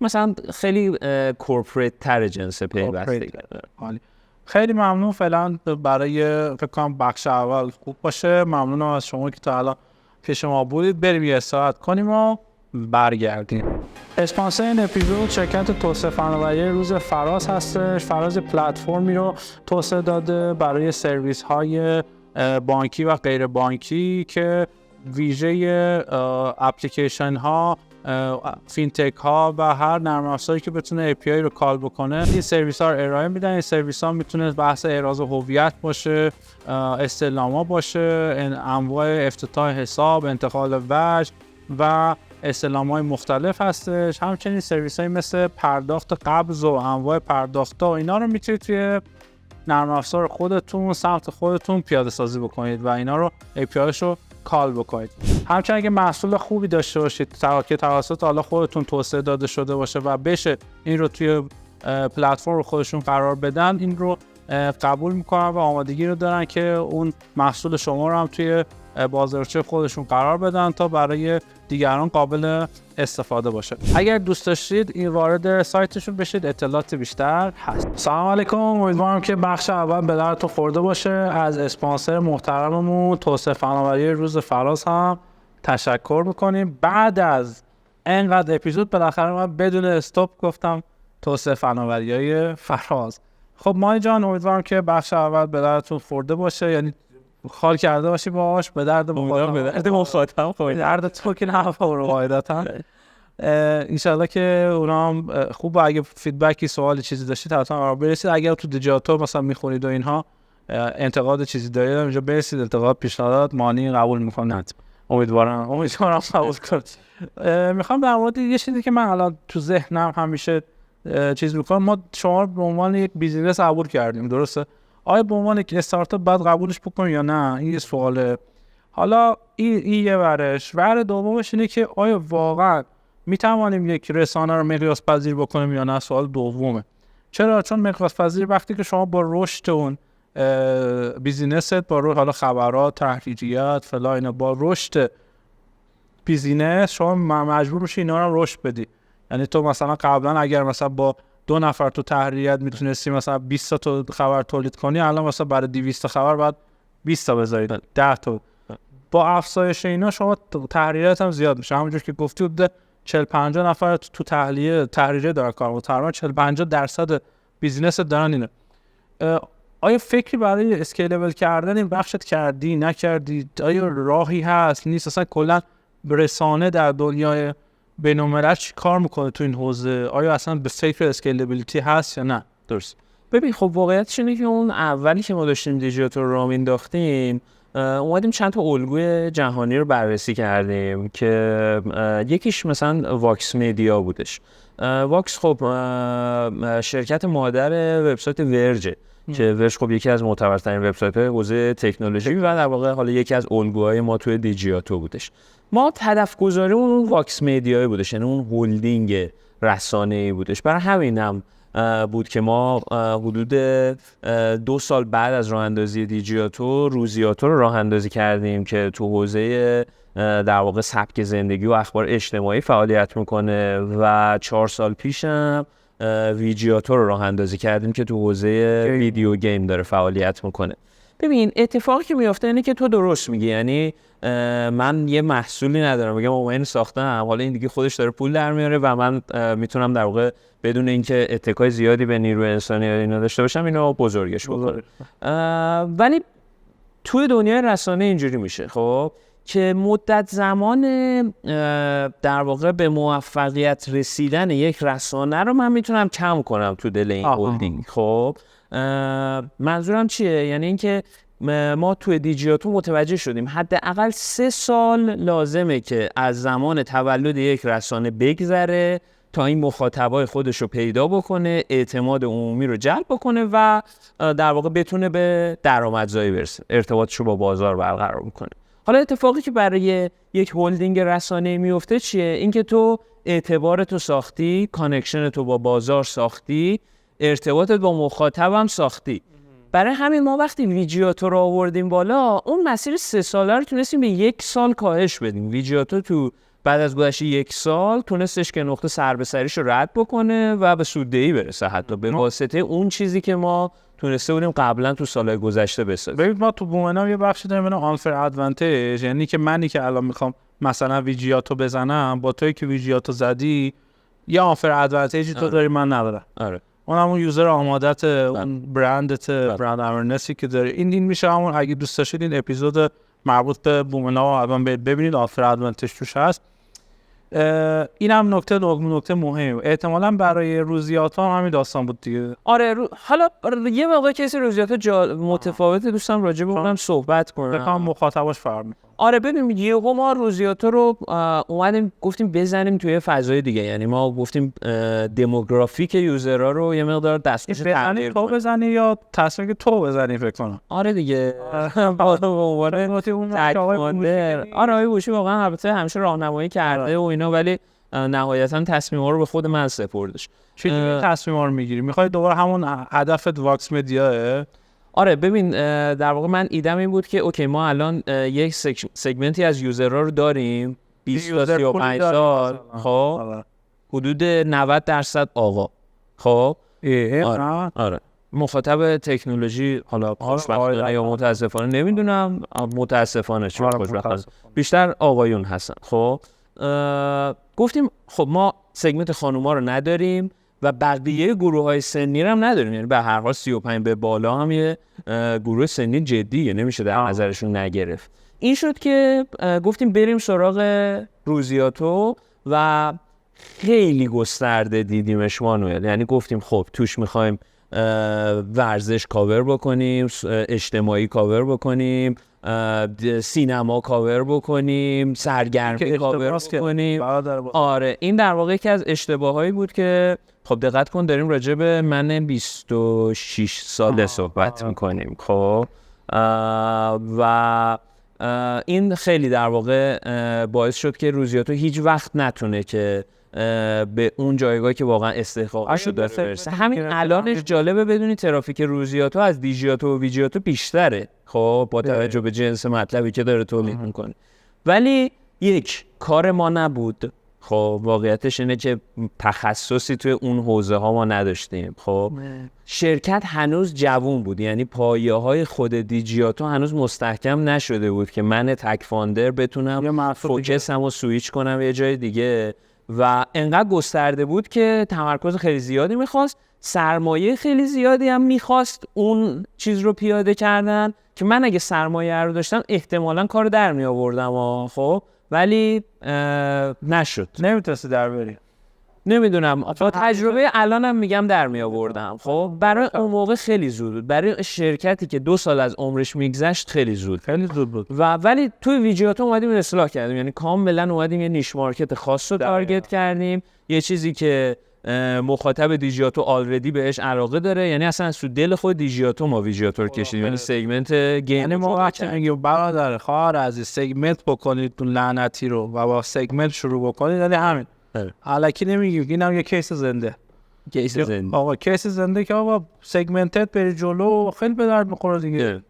B: مثلا خیلی کورپوریت تر جنس پیوسته.
A: خیلی ممنون. فعلا برای فکر کنم بخش اول خوب باشه. ممنونم از شما که تا الان پیش ما بودید. بریم یه استراحت کنیم و برگردیم. اسپانسر این اپیزود شرکت توسعه فناوری روز فراز هستش. فراز پلتفرمی رو توسعه داده برای سرویس های بانکی و غیر بانکی که ویژه اپلیکیشن ها، فینتک ها و هر نرم افزاری که بتونه API رو کال بکنه این سرویس ها رو ارائه میدن. این سرویس ها میتونه بحث احراز هویت باشه، استعلاما باشه، انواع افتتاح حساب، انتقال وجه و استعلام‌های مختلف هستش. همچنین سرویس‌هایی مثل پرداخت قبض و انواع پرداخت‌ها و اینا رو میتونید توی نرم افزار خودتون سمت خودتون پیاده سازی بکنید و اینا رو APIش رو کال بکنید. همچنین اگه محصول خوبی داشته باشید که توسط حالا خودتون توسعه داده شده باشه و بشه این رو توی پلتفرم رو خودشون قرار بدن، این رو قبول میکنن و آمادگی رو دارن که اون محصول شما رو هم توی بازارچه خودشون قرار بدن تا برای دیگران قابل استفاده باشه. اگر دوست داشتید این وارد سایتشون بشید اطلاعات بیشتر هست. سلام علیکم، امیدوارم که بخش اول به درتون خورده باشه. از اسپانسر محترممون توسعه فناوری روز فراز هم تشکر میکنیم. بعد از اینقدر اپیزود بالاخره من بدون استاپ گفتم توسعه فناوری‌های فراز. خب مانی جان، امیدوارم که بخش اول به درتون خورده باشه، یعنی خال کرده باشی باهاش. به درد مخاطب خوبه، درد تو که نه رو قاعدتا. ان شاءالله که اونا هم خوب. اگه فیدبکی سوالی چیزی داشتید حتما برسید. اگر تو دیجیتال مثلا میخونید و اینها انتقاد چیزی دارید اینجا برسید، انتقاد پیشنهادات مانی قبول میکنه. امیدوارم قبول کنید. میخوام در مورد یه چیزی که من الان تو ذهنم همیشه چیز میکنم. ما شما به عنوان یک بیزینس قبول کردیم، درسته؟ آیا به عنوان یک استارتاپ باید قبولش بکنیم یا نه؟ این یه سواله. حالا این یه ور دومش اینه که آیا واقعا میتوانیم یک رسانه رو مقیاس پذیر بکنیم یا نه؟ سوال دومه. چرا؟ چون مقیاس پذیر وقتی که شما با رشد اون بیزینست، با رشد حالا خبرات، تحریریات، فلان اینا، با رشد بیزینس شما مجبور میشی اینا رو رشد بدی. یعنی تو مثلا قبلا اگر مثلا با 2 نفر تو تحریریت میتونستی مثلا 20 تا خبر تولید کنی، الان مثلا برای 200 خبر بعد 20 تا بذارید، 10 تا. با افزایش اینا شما تحریریت هم زیاد میشه. همونجور که گفتی بوده 40-50 نفر تو تحریریه داره کار میکنن. تقریبا 40-50% بیزینس دارن اینه. آیا فکری برای اسکیلبل کردن این بخشت کردی نکردی؟ آیا راهی هست نیست؟ اصلا کلا رسانه در دنیای بین‌الملل چی کار میکنه تو این حوزه؟ آیا اصلا به فکر اسکیلبیلیتی هست یا نه؟ درست.
B: ببین خب واقعیتش اینه که اون اولی که ما داشتیم دیجیتال رو مینداختیم، اومدیم چند تا الگوی جهانی رو بررسی کردیم که یکیش مثلا واکس مدیا بودش. واکس خب شرکت مادر وبسایت ورجه که ورج خب یکی از معتبرترین وبسایت‌های حوزه تکنولوژی و در واقع حالا یکی از الگوهای ما توی دیجیاتو بودش. ما هدف گذاریمون اون واکس مدیای بودش، یعنی اون هولدینگ رسانه‌ای بودش. برای همینم بود که ما حدود 2 سال بعد از راه اندازی دیجیاتو روزیاتو رو راه اندازی کردیم که تو حوزه در واقع سبک زندگی و اخبار اجتماعی فعالیت میکنه و 4 سال پیشم ویجیاتو رو راه اندازی کردیم که تو حوزه ویدیو گیم داره فعالیت میکنه. ببین اتفاقی که میفته اینه که تو درست میگی، یعنی من یه محصولی ندارم میگم اینو ساختم، حالا این دیگه خودش داره پول در میاره و من میتونم در واقع بدون اینکه اتکای زیادی به نیروی انسانی اینا داشته باشم اینو بزرگش بکنم. ولی توی دنیای رسانه اینجوری میشه خب که مدت زمان در واقع به موفقیت رسیدن یک رسانه رو من میتونم کم کنم تو دل این هولدینگ. خب منظورم چیه؟ یعنی اینکه ما توی دیجیاتو متوجه شدیم حداقل 3 سال لازمه که از زمان تولد یک رسانه بگذره تا این مخاطبای خودش رو پیدا بکنه، اعتماد عمومی رو جلب بکنه و در واقع بتونه به درآمدزایی برسه، ارتباطش رو با بازار برقرار بکنه. حالا اتفاقی که برای یک هولدینگ رسانه‌ای میفته چیه؟ اینکه تو اعتبارتو ساختی، کانکشنتو با بازار ساختی، ارتباطت با مخاطبم ساختی. برای همین ما وقتی ویجیاتو رو آوردیم بالا، اون مسیر 3 ساله رو تونستیم به 1 سال کاهش بدیم. ویجیاتو تو بعد از گذشت 1 سال تونستش که نقطه سر به سریش رو رد بکنه و به سوددهی برسه، حتی به واسطه اون چیزی که ما تونسته بودیم قبلا تو سالهای گذشته بسازیم.
A: ببین ما تو بومنا یه بخشی داریم به نام آنفر ادوانتیج، یعنی که منی که الان میخوام مثلا ویجیاتو بزنم، با توی که ویجیاتو زدی یه آنفر ادوانتیجی تو داری من ندارم.
B: آره.
A: اون همون یوزر آمادت، اون برندت، برند اورنسی که داری. این میشه همون، اگه دوست داشتید این اپیزود مربوط به بومنا رو ببینید، آنفر ادوانتیج توش هست. این هم نکته مهمه. احتمالاً برای روزیات هم همین داستان بود دیگه.
B: آره حالا یه موقع کسی روزیات متفاوته دوستم راجع به اونم صحبت کنم.
A: بخوام مخاطباش فرق میکنه.
B: آره ببین یهو ما روزیات رو اومدیم گفتیم بزنیم توی فضای دیگه، یعنی ما گفتیم دموگرافیک یوزرها رو یه مقدار دستکش تغییر
A: تو بزنی یا تصمیم که تو بزنی فکر کنم.
B: آره دیگه. به عنوان تک‌فاندر آره بوشی واقعا البته همیشه راهنمایی کرده و اینا، ولی نهایتا تصمیم‌ها رو به خود من سپردش.
A: چجوری تصمیم‌ها رو میگیری؟ می‌خوای دوباره همون هدفت واکس مدیاه؟
B: آره ببین در واقع من ایدم این بود که اوکی ما الان یک سگمنتی از یوزرها رو داریم 20 تا 35 سال، خب حدود 90% آقا، خب آره مخاطب تکنولوژی، حالا خوشبختانه یا متاسفانه نمیدونم، متاسفانه چون خوشبختانه بیشتر آقایون هستن. خب گفتیم خب ما سگمنت خانوما رو نداریم و بقیه گروه‌های سنی هم نداریم، یعنی به هر حال 35 به بالا هم یه گروه سنی جدیه، نمیشه در نظرشون نگرفت. این شد که گفتیم بریم سراغ روزیاتو و خیلی گسترده دیدیمش مانوئل، یعنی گفتیم خب توش میخوایم ورزش کاور بکنیم، اجتماعی کاور بکنیم، سینما کاور بکنیم، سرگرمی کاور بکنیم. آره این در واقع یکی از اشتباهایی بود که خب دقت کن داریم راجع به من 26 ساله صحبت میکنیم. خب و این خیلی در واقع باعث شد که روزیاتو هیچ وقت نتونه که به اون جایگاهی که واقعا استحقاقش رو داره برسه. همین الانش جالبه بدونی ترافیک روزیاتو از دیجیاتو و ویجیاتو بیشتره، خب با توجه به جنس مطلبی که داره تولید میکنه، ولی یک کار ما نبود. خب واقعیتش اینه که تخصصی توی اون حوزه ها ما نداشتیم. خب شرکت هنوز جوون بود، یعنی پایه های خود دیجیاتو هنوز مستحکم نشده بود که من تک فاندر بتونم فوکسم و سویچ کنم یه جای دیگه، و انقدر گسترده بود که تمرکز خیلی زیادی میخواست، سرمایه خیلی زیادی هم میخواست اون چیز رو پیاده کردن که من اگه سرمایه رو داشتم احتمالاً کارو در می آوردم. خب ولی نشد،
A: نمیتونستی در بری.
B: نمیدونم با تجربه الانم میگم در می آوردم. خب برای اون موقع خیلی زود بود، برای شرکتی که 2 سال از عمرش میگذشت خیلی زود بود و ولی توی ویجیاتو اومدیم اصلاح کردیم، یعنی کاملا اومدیم یه نیش مارکت خاص رو تارگت کردیم، یه چیزی که مخاطب دیجیاتو آلردی بهش علاقه داره، یعنی اصلا از دل خود دیجیاتو ما ویجیاتو رو کشیدیم، یعنی سگمنت گیم.
A: یعنی ما وقتی میگیم برادر خواهر عزیز سگمنت بکنید اون لعنتی رو و با سگمنت شروع بکنید، یعنی همین. الکی نمیگیم، اینم یه کیس زنده. آقا کیس زنده که آقا سگمنتت بری جلو خیلی به درد میخوره دیگه.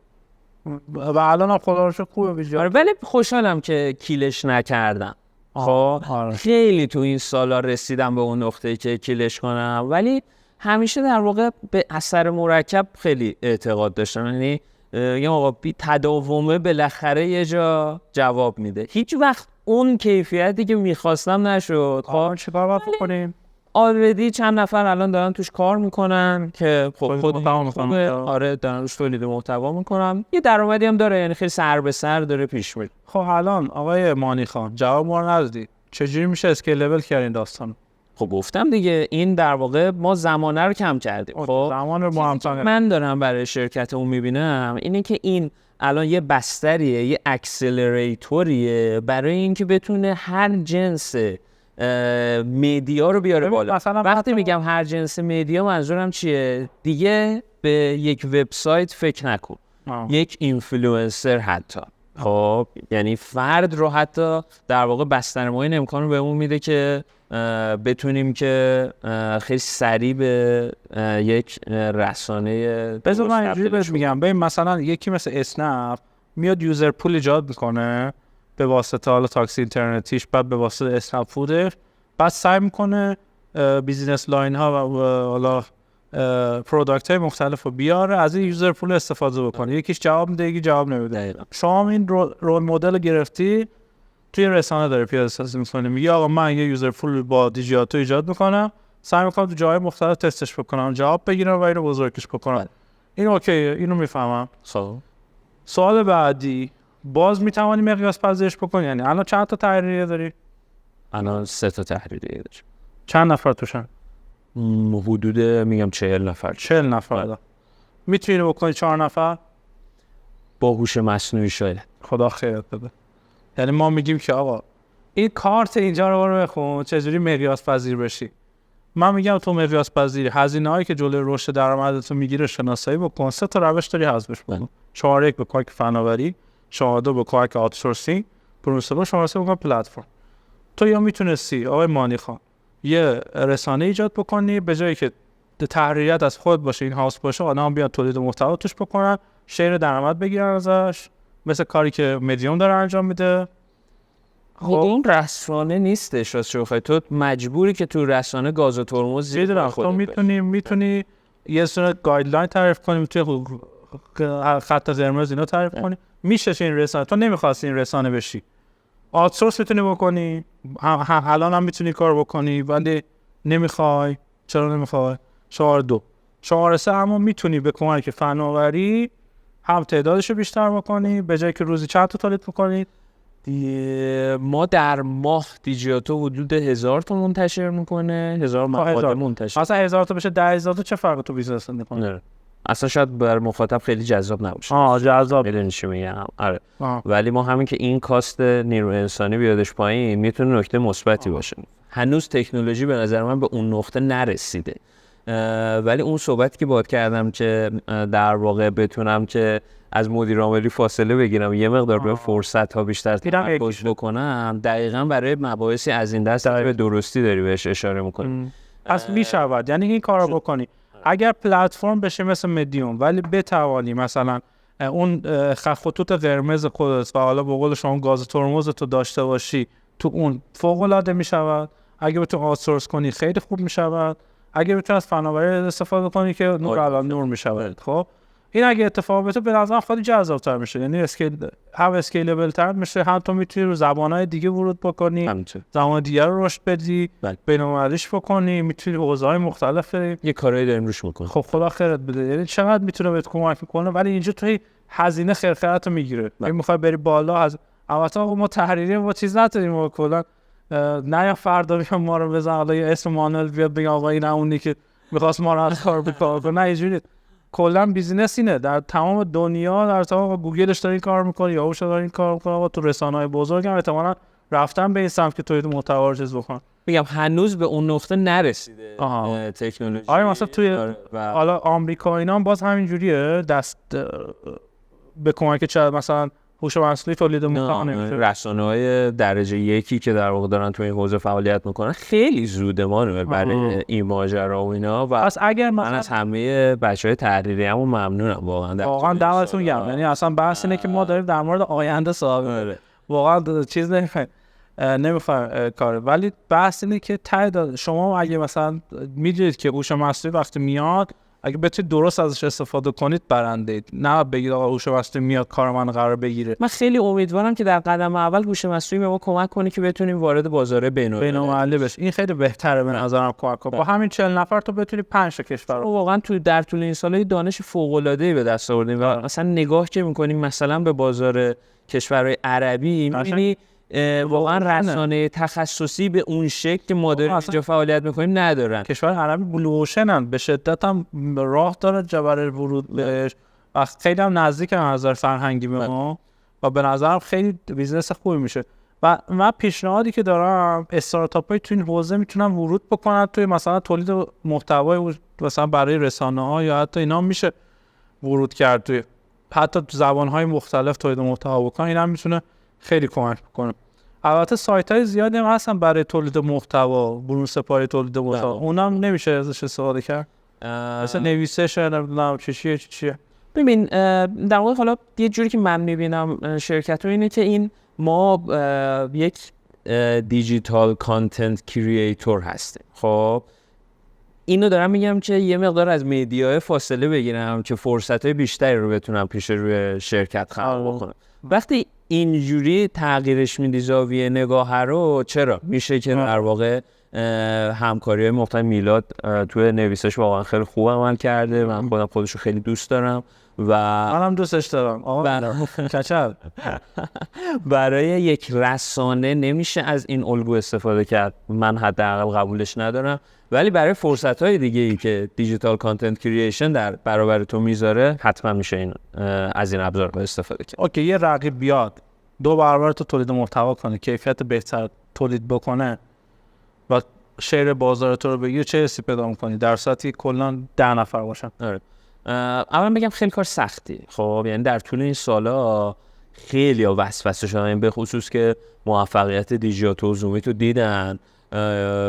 A: و الان هم خدا رو شکر خوبه ویجیاتو.
B: ولی خوشحالم که کیلش نکردم. خب خیلی تو این سالا رسیدم به اون نقطه‌ای که کیلش کنم، ولی همیشه در واقع به اثر مرکب خیلی اعتقاد داشتم، یعنی یه آقا بی تداومه بالاخره یه جا جواب میده. هیچ وقت اون کیفیتی که میخواستم نشد.
A: خب چیکار باید بکنیم؟
B: آلردی چند نفر الان دارن توش کار میکنن که خود
A: میکنن.
B: آره دارن روش تولید محتوا میکنن، یه درآمدی هم داره، یعنی خیلی سر به سر داره پیش میره.
A: خب الان آقای مانی خان جواب ما رو ندادی، چجوری میشه اسکیلبل کردین داستان؟
B: خب گفتم دیگه این در واقع ما زمانه رو کم کردیم. خب
A: زمان رو
B: من دارم برای شرکتمون میبینم اینه که این الان یه بستریه، یه اکسلراتوریه برای اینکه بتونه هر جنس مدیا رو بیاره بالا. وقتی میگم هر جنس مدیا منظورم چیه؟ دیگه به یک وبسایت فکر نکن، یک اینفلوئنسر حتی، خب یعنی فرد رو حتی در واقع بسترمای این امکان رو بهمون میده که بتونیم که خیلی سریع به یک رسانه
A: بذار من اینجوری بهت میگم. ببین مثلا یکی مثل اسنپ میاد یوزر پول ایجاد میکنه به واسطه حالا تاکسی اینترنتیش، بعد به واسطه اسنپ فودش، بعد سعی میکنه بیزینس لاین ها و حالا پروداکت های مختلف رو بیاره، از این یوزر پول استفاده بکنه. یکیش جواب میده، یکی جواب نمیده. شما این رول مدل گرفتی توی رسانه داره پیاده سازی میکنه، میگه آقا من یه یوزر پول با دیجیاتو ایجاد میکنم، سعی میکنم تو جای مختلف تستش بکنم، جواب بگیرم و اینو بزرگش بکنم. این اوکیه، اینو میفهمم. سوال بعدی، باز میتوانی مقیاس پذیرش بکنی؟ یعنی الان چند تا تحریریه داری؟
B: الان 3 تا تحریریه داریم.
A: چند نفر توشن؟
B: حدود میگم 40 نفر.
A: 40 نفر دا. میتونی بکنی 4 نفر؟
B: با هوش مصنوعی شاید.
A: خدا خیرت بده. یعنی ما میگیم که آقا این کارت اینجا رو برو بخون چجوری مقیاس پذیر بشی. من میگم تو مقیاس پذیری، هزینه‌هایی که جلوی رشد درآمدت رو میگیره شناسایی بکن. 3 تا روش داری حذفش بکن. 4 1 به کمک فناوری، 4 2 به کمک آوتسورسینگ، پروسه 4 3 به کمک پلتفرم. تو یا میتونستی آقای مانی خان یه رسانه ایجاد بکنی، به جایی که تحریریت از خود باشه، این هاوس باشه، آدم بیان تولید محتوا توش بکنن، شیر درآمد بگیرن ازش، مثل کاری که مدیوم داره انجام میده.
B: خب این رسانه نیستش راستش بخوای، تو مجبوری که تو رسانه گاز و ترمز زیر
A: خودت. تو میتونی یه سری گایدلاین تعریف کنی، توی خط قرمز اینا تعریف کنی، میشه این رسانه. تو نمیخواستی این رسانه بشی، آوتسورس میتونی بکنی، الان هم میتونی کار بکنی، ولی نمیخوای. چرا نمیخوای؟ 4 2 4 3 اما میتونی به کمک فناوری هم تعدادشو بیشتر بکنی، به جایی که روزی چند تا تولید بکنید.
B: ما در ماه دیجیاتو حدود 1000 تا منتشر میکنه، 1000 مقاله منتشر.
A: اصلا 1000 تا بشه 10000 تا چه فرقی تو بیزنس میکنه؟
B: اصلا شاید بر مخاطب خیلی جذاب نباشه.
A: جذاب.
B: میدونی چی میگم؟ آره. ولی ما همین که این کاست نیرو انسانی بیادش پایین میتونه نکته مثبتی باشه. هنوز تکنولوژی به نظر من به اون نقطه نرسیده. ولی اون صحبتی که باهات کردم که در واقع بتونم که از مدیر عاملی فاصله بگیرم، یه مقدار به فرصت ها بیشتر تمرکز بکنم، دقیقاً برای مباحثی از این دست به درستی داری بهش اشاره میکنی.
A: پس میشود یعنی این کارو بکنی. اگر پلتفرم بشه مثل مدیوم، ولی بتوانی مثلا اون خطوط قرمز خودت و حالا به قول شما گاز ترمز تو داشته باشی، تو اون فوق العاده میشود. اگه بتونی آوتسورس کنی خیلی خوب میشود. اگه بتونی از فناوری استفاده کنی که نور الان نور میشود. خب این اگه اتفاق بیفته به نظرم خیلی جذاب‌تر میشه، یعنی هم اسکیلبل تر میشه، هم تو میتونی رو زبان‌های دیگه ورود بکنی، زبان دیگه رو رشد بدی، بین‌المللیش بکنی، میتونی حوزه‌های مختلف
B: یه کارایی داریم روش می‌کنیم.
A: خب خدا خیرت بده. یعنی چقدر میتونه بهت کمک میکنه، ولی اینجا توی هزینه خرخرتو میگیره. اگه میخوای بری بالا، از البته ما تحریری با چیز نداریم، کلا نه یا فردا بیام ما رو بزن حالا یه اسم مانوئل بیاد بگه آقا این اونی که می‌خواست ما رو از کار بکنه. نه اینجوری کلا بیزینس اینه در تمام دنیا، در تمام گوگلش داره این کار میکنه، یاهوش داره این کار میکنه، و تو رسانه‌های بزرگ هم احتمالاً رفتن به این سمت که تولید محتوا رو چیز بکنن.
B: میگم هنوز به اون نقطه نرسیده تکنولوژی.
A: آره مثلا توی حالا آمریکا اینا هم باز همین جوریه، دست به کمک چه مثلا هوش مصنوعی تولید محتوا نمیشه.
B: رسانه‌های درجه یکی که در واقع دارن تو این حوزه فعالیت میکنن خیلی زوده مانوئل برای این ماجرا و اینا. و
A: پس اگر
B: من از همه بچهای تحریریمون ممنونم
A: واقعا دعوتتون گرم. یعنی اصلا بحث اینه که ما داریم در مورد آینده صحبت واقعا چیز نمیخوایم کار، ولی بحث اینه که شما اگه مثلا میدونید که هوش مصنوعی وقتی میاد، اگه بتونید درست ازش استفاده کنید برنده، نه بگید آقا هوش مصنوعی میاد کار من قرار بگیره.
B: من خیلی امیدوارم که در قدم اول هوش مصنوعی به ما کمک کنه که بتونیم وارد بازار
A: بین‌المللی بشیم. این خیلی بهتره به نظرم کمک کنه. با همین 40 نفر تو بتونی 5 تا کشور رو
B: واقعا در طول این سال‌های دانش فوق‌العاده‌ای به دست آوردیم. و مثلا نگاه که می‌کنیم مثلا به بازار کشورهای عربی، می‌بینی واقعا رسانه تخصصی به اون شکل که ما داریم اینجا فعالیت می‌کنیم ندارن.
A: کشور عربی بلوشنن، به شدت هم راه داره جبر ورود بهش و خیلی هم نزدیک هم نظر فرهنگی به ما و به نظرم خیلی بیزنس خوبی میشه. و من پیشنهادی که دارم، استارتاپ‌های تو این حوزه میتونن ورود بکنن توی مثلا تولید محتوای مثلا برای رسانه‌ها یا حتی اینا میشه ورود کرد توی حتی تو زبان‌های مختلف تولید محتوا بکنن، این هم میتونه خیلی کمک بکنه. البته سایت‌های زیادی هم هستن برای تولید محتوا، برون سپاری تولید محتوا، اونم نمیشه ازش استفاده کرد. مثلا نویسش نمیدونم چیه.
B: ببین در واقع حالا یه جوری که من میبینم شرکت رو اینه که این ما یک دیجیتال کانتنت کریئتور هستیم. خب اینو دارم میگم که یه مقدار از مدیای فاصله بگیرم که فرصت‌های بیشتری رو بتونم پیش روی شرکت خلق بکنم. وقتی اینجوری تغییرش میدی زاویه نگاه رو، چرا میشه که در واقع همکاری‌های مختلف میلاد توی نویسش واقعا خیلی خوب عمل کرده، من خودم خودشو خیلی دوست دارم و
A: منم دوستش دارم. آقا کچل
B: برای یک رسانه نمیشه از این الگو استفاده کرد، من حداقل قبولش ندارم، ولی برای فرصت‌های دیگه‌ای که دیجیتال کانتنت کریشن در برابر تو میذاره حتما میشه این از این ابزارها استفاده کرد.
A: اوکی، یه رقیب بیاد 2 برابر تو تولید محتوا کنه، کیفیت بهتر تولید بکنه و شیر بازار تو رو بگیره، چه حسی پیدا می‌کنی در صورتی کلا 10 نفر باشن؟
B: آره. اولا بگم خیلی کار سختی. خب یعنی در طول این سالا خیلی وسوسه شدن، به خصوص که موفقیت دیجیاتو و زومی تو دیدن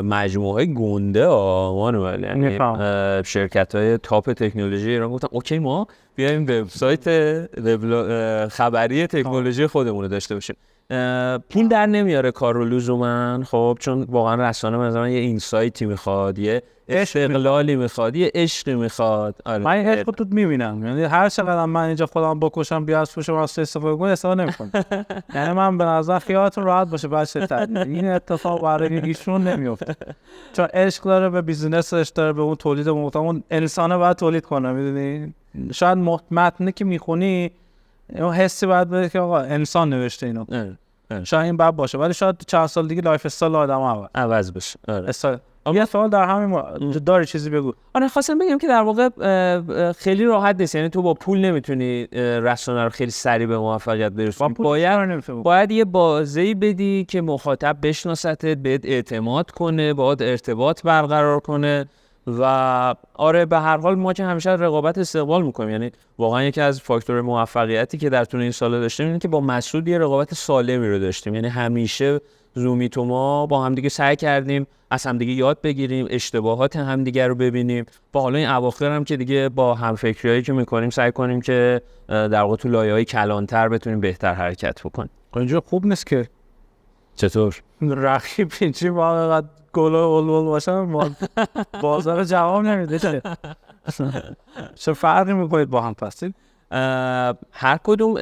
B: مجموعه گنده مانوئل، یعنی شرکت‌های تاپ تکنولوژی ایران گفتن اوکی ما بیایم وبسایت خبری تکنولوژی خودمون رو داشته باشیم. پول در نمیاره کار رو لزوما، خب چون واقعا رسانه مثلا یه اینسایتی میخواد، یه استقلالی میخواد، یه عشقی میخواد.
A: من این عشق رو تو میبینم، یعنی هر چقدر من اینجا خودم بکشم بیا از پوشم واسه استفاده کنم استفاده نمیکنم. یعنی من به نظر خیالتون راحت باشه بچه این اتفاق برای ایشون نمیفته، چون عشق داره به بیزینسش، داره به اون تولید محتوا، اون انسانه باید تولید کنه. میدونی شاید متنی که میخونی اون حسی باید بده که آقا انسان نوشته اینو، شاید این باب باشه، ولی شاید چند سال دیگه لایف استایل آدم
B: عوض بشه.
A: یه سوال در همین مورد داری، چیزی بگو.
B: آره خواستم بگم که در واقع خیلی راحت نیست، یعنی تو با پول نمیتونی رسانه رو خیلی سریع به موفقیت برسونی. باید یه بازه‌ای بدی که مخاطب بشناستت، بهت اعتماد کنه، باهات ارتباط برقرار کنه و آره به هر حال ما که همیشه رقابت استقبال میکنیم، یعنی واقعا یکی از فاکتور موفقیتی که در طول این سال داشتیم اینه که با مسعود یه رقابت سالمی رو داشتیم، یعنی همیشه زومی تو ما با همدیگه سعی کردیم از همدیگه یاد بگیریم، اشتباهات همدیگه رو ببینیم، با حالا این اواخر هم که دیگه با همفکریایی که میکنیم سعی کنیم که در واقع تو لایه‌های کلانتر بتونیم بهتر حرکت بکنیم.
A: اینجا خوب نیست که
B: چطور
A: رقیب اینجوری واقعا گل اول باشه بازار جواب نمیده. چه فرقی میکنید با هم پس؟
B: هر کدوم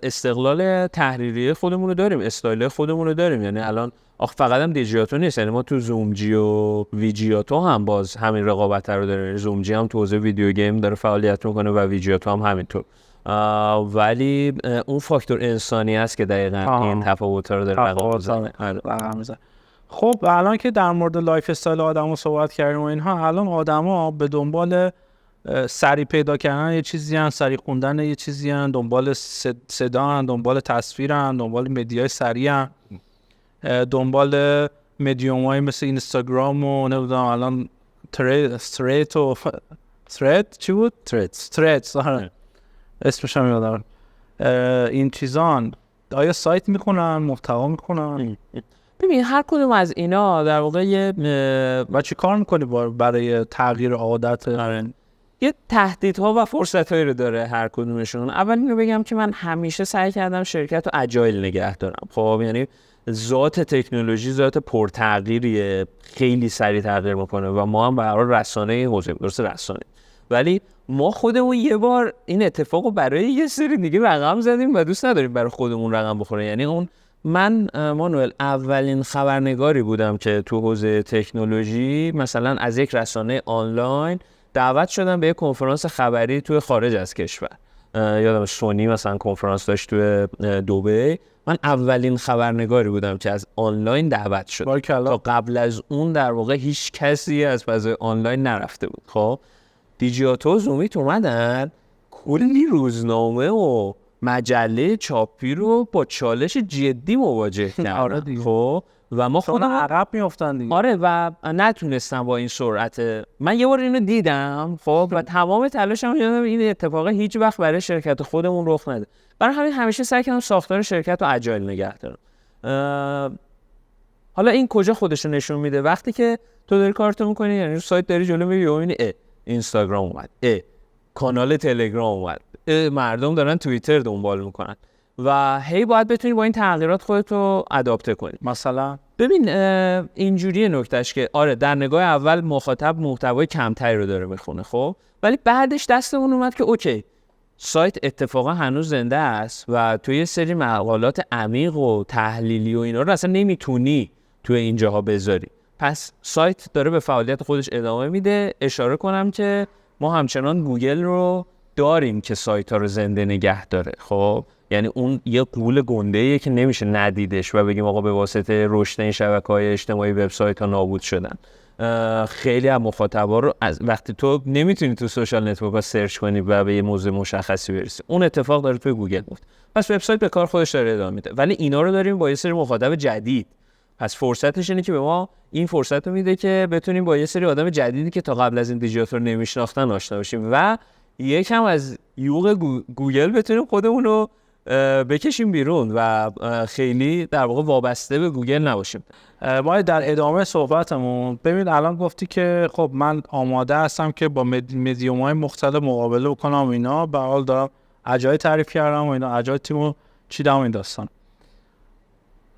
B: استقلال تحریری خودمون رو داریم، استایل خودمون رو داریم، یعنی الان فقط هم دیجیاتو نیست، یعنی ما تو زومجی و ویجیاتو هم باز همین رقابت رو داریم. زومجی هم تو حوزه ویدیو گیم داره فعالیت میکنه و ویجیاتو هم همینطور، ولی اون فاکتور انسانی است که دقیقاً این تفاوت‌ها رو داره رقم میزنه.
A: خب الان که در مورد لایف استایل آدمو صحبت کردیم و اینها، الان آدما به دنبال سری پیدا کردن یه چیزی هن، سری خوندن یه چیزی هن، دنبال صدا هن، دنبال تصویر هن، دنبال مدیای سری هن، دنبال مدیوم های مثل اینستاگرام و نمیدونم الان ترید و ترید چی بود؟ ترید اسمش هم یادم. این چیزان آیا سایت میکنن، محتوا میکنن؟
B: ببین هر کدوم از اینا در واقع
A: و چی کار میکنی برای تغییر عادت؟
B: یه تهدیدها و فرصتایی رو داره هر کدومشون. اول اینو بگم که من همیشه سعی کردم شرکت رو اجایل نگه دارم. خب یعنی ذات تکنولوژی ذات پرتغییریه، خیلی سریع تغییر میکنه و ما هم به هر حال رسانه حوزه درست رسانه، ولی ما خودمون یه بار این اتفاقو برای یه سری دیگه رقم زدیم و دوست نداریم برای خودمون رقم بخوره. یعنی من مانوئل اولین خبرنگاری بودم که تو حوزه تکنولوژی مثلا از یک رسانه آنلاین دعوت شدم به یک کنفرانس خبری توی خارج از کشور. یادم سونی مثلا کنفرانس داشت توی دبی، من اولین خبرنگاری بودم که از آنلاین دعوت شد. تا قبل از اون در واقع هیچ کسی از فضای آنلاین نرفته بود. خب دیجیاتو و زومیت اومدن کلی روزنامه و مجله چاپی رو با چالش جدی مواجه کردن. خب و ما خودمون
A: عقب میافتن دیگه.
B: آره و نتونستم با این سرعت. من یه بار اینو دیدم خب و تمام تلاشم کردم این اتفاق هیچ وقت برای شرکت خودمون رخ نده. برای همین همیشه سعی کردم ساختار شرکت رو اجایل نگه دارم. حالا این کجا خودش رو نشون میده؟ وقتی که تو داری کارتو میکنی، یعنی رو سایت داری جلو میبینی اینستاگرام اومد، کانال تلگرام اومد، مردم دارن توییتر دنبال میکنن و هی باید بتونی با این تغییرات خودتو اداپته کنی.
A: مثلا
B: ببین اینجوریه نکتهش که آره در نگاه اول مخاطب محتوای کمتری رو داره میخونه خب، ولی بعدش دستمون اومد که اوکی سایت اتفاقا هنوز زنده است و توی یه سری مقالات عمیق و تحلیلی و اینا رو اصلا نمیتونی توی اینجاها بذاری. پس سایت داره به فعالیت خودش ادامه میده. اشاره کنم که ما همچنان گوگل رو داریم که سایت ها رو زنده نگه داره خب، یعنی اون یه قول گنده‌ایه که نمیشه ندیدش و بگیم آقا به واسطه رشد این شبکه‌های اجتماعی وبسایت ها نابود شدن. خیلی از مخاطبا رو از وقتی تو نمیتونی تو سوشال نتورک ها سرچ کنی و به یه موضوع مشخصی برسی، اون اتفاق داره توی گوگل میفته. پس وبسایت به کار خودش داره ادامه میده، ولی اینا رو داریم با یه سری مخاطب جدید. پس فرصتش اینه که به ما این فرصت رو میده که بتونیم با یه سری آدم جدیدی که تا قبل از این دیجیتال رو نمیشناختن آشنا بشیم و یکم از یوغ گوگل بتونیم خودمون رو بکشیم بیرون و خیلی در واقع وابسته به گوگل نباشیم.
A: ما در ادامه صحبتمون ببین الان گفتی که خب من آماده هستم که با مدیوم‌های مختلف مقابله بکنم و اینا، به حال دارم اجای تعریف کردم و اینا، اجای تیمو چیدم این داستان.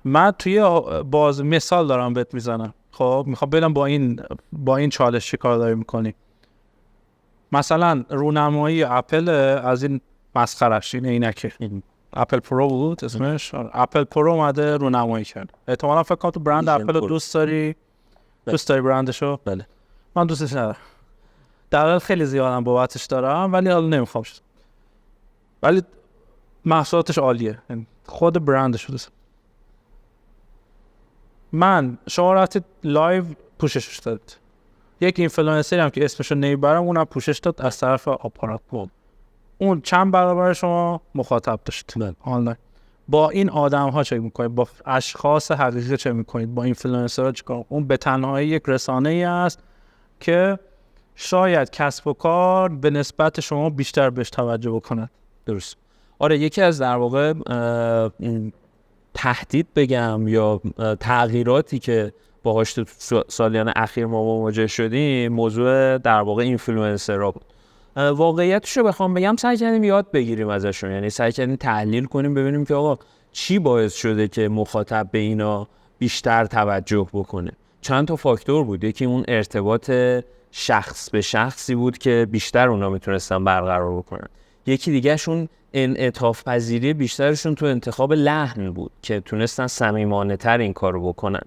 A: من توی باز مثال دارم بهت میزنم خب، میخوام ببینم با این چالش چی کار داری میکنی. مثلا رونمایی اپل از این مسخرش این عینکه اپل پرو بود اسمش، اپل پرو اومده رونمایی کرد. احتمالاً فکر کنم تو برند اپل رو دوست داری برندشو؟
B: بله.
A: من دوستش ندارم، در حال خیلی زیادم بابتش دارم ولی حالا نمیخوام شد، ولی محصولاتش عالیه، خود برندش دوست. من شما رفتید لایو پوششش دادید، یک اینفلوئنسری هم که اسمشو نمیبرم اونم پوشش داد از طرف آپارات، اون چند برابر شما مخاطب داشت آنلاین. با این آدم ها چه میکنید؟ با اشخاص حقیقی چه میکنید؟ با اینفلوئنسرها چیکار؟ اون به تنهایی یک رسانه ای است که شاید کسب و کار به نسبت شما بیشتر بهش توجه بکنه.
B: درست. آره یکی از در واقع تهدید بگم یا تغییراتی که باهاش تو سالیان اخیر ما مواجه شدیم موضوع در واقع اینفلوئنسرها بود. واقعیتش رو بخوام بگم سعی کردیم یاد بگیریم ازشون، یعنی سعی کردیم تحلیل کنیم ببینیم که آقا چی باعث شده که مخاطب به اینا بیشتر توجه بکنه. چند تا فاکتور بود، یکی اون ارتباط شخص به شخصی بود که بیشتر اونا میتونستن برقرار بکنن، یکی دیگه شون انعطاف پذیری بیشترشون تو انتخاب لحن بود که تونستن صمیمانه تر این کارو بکنن.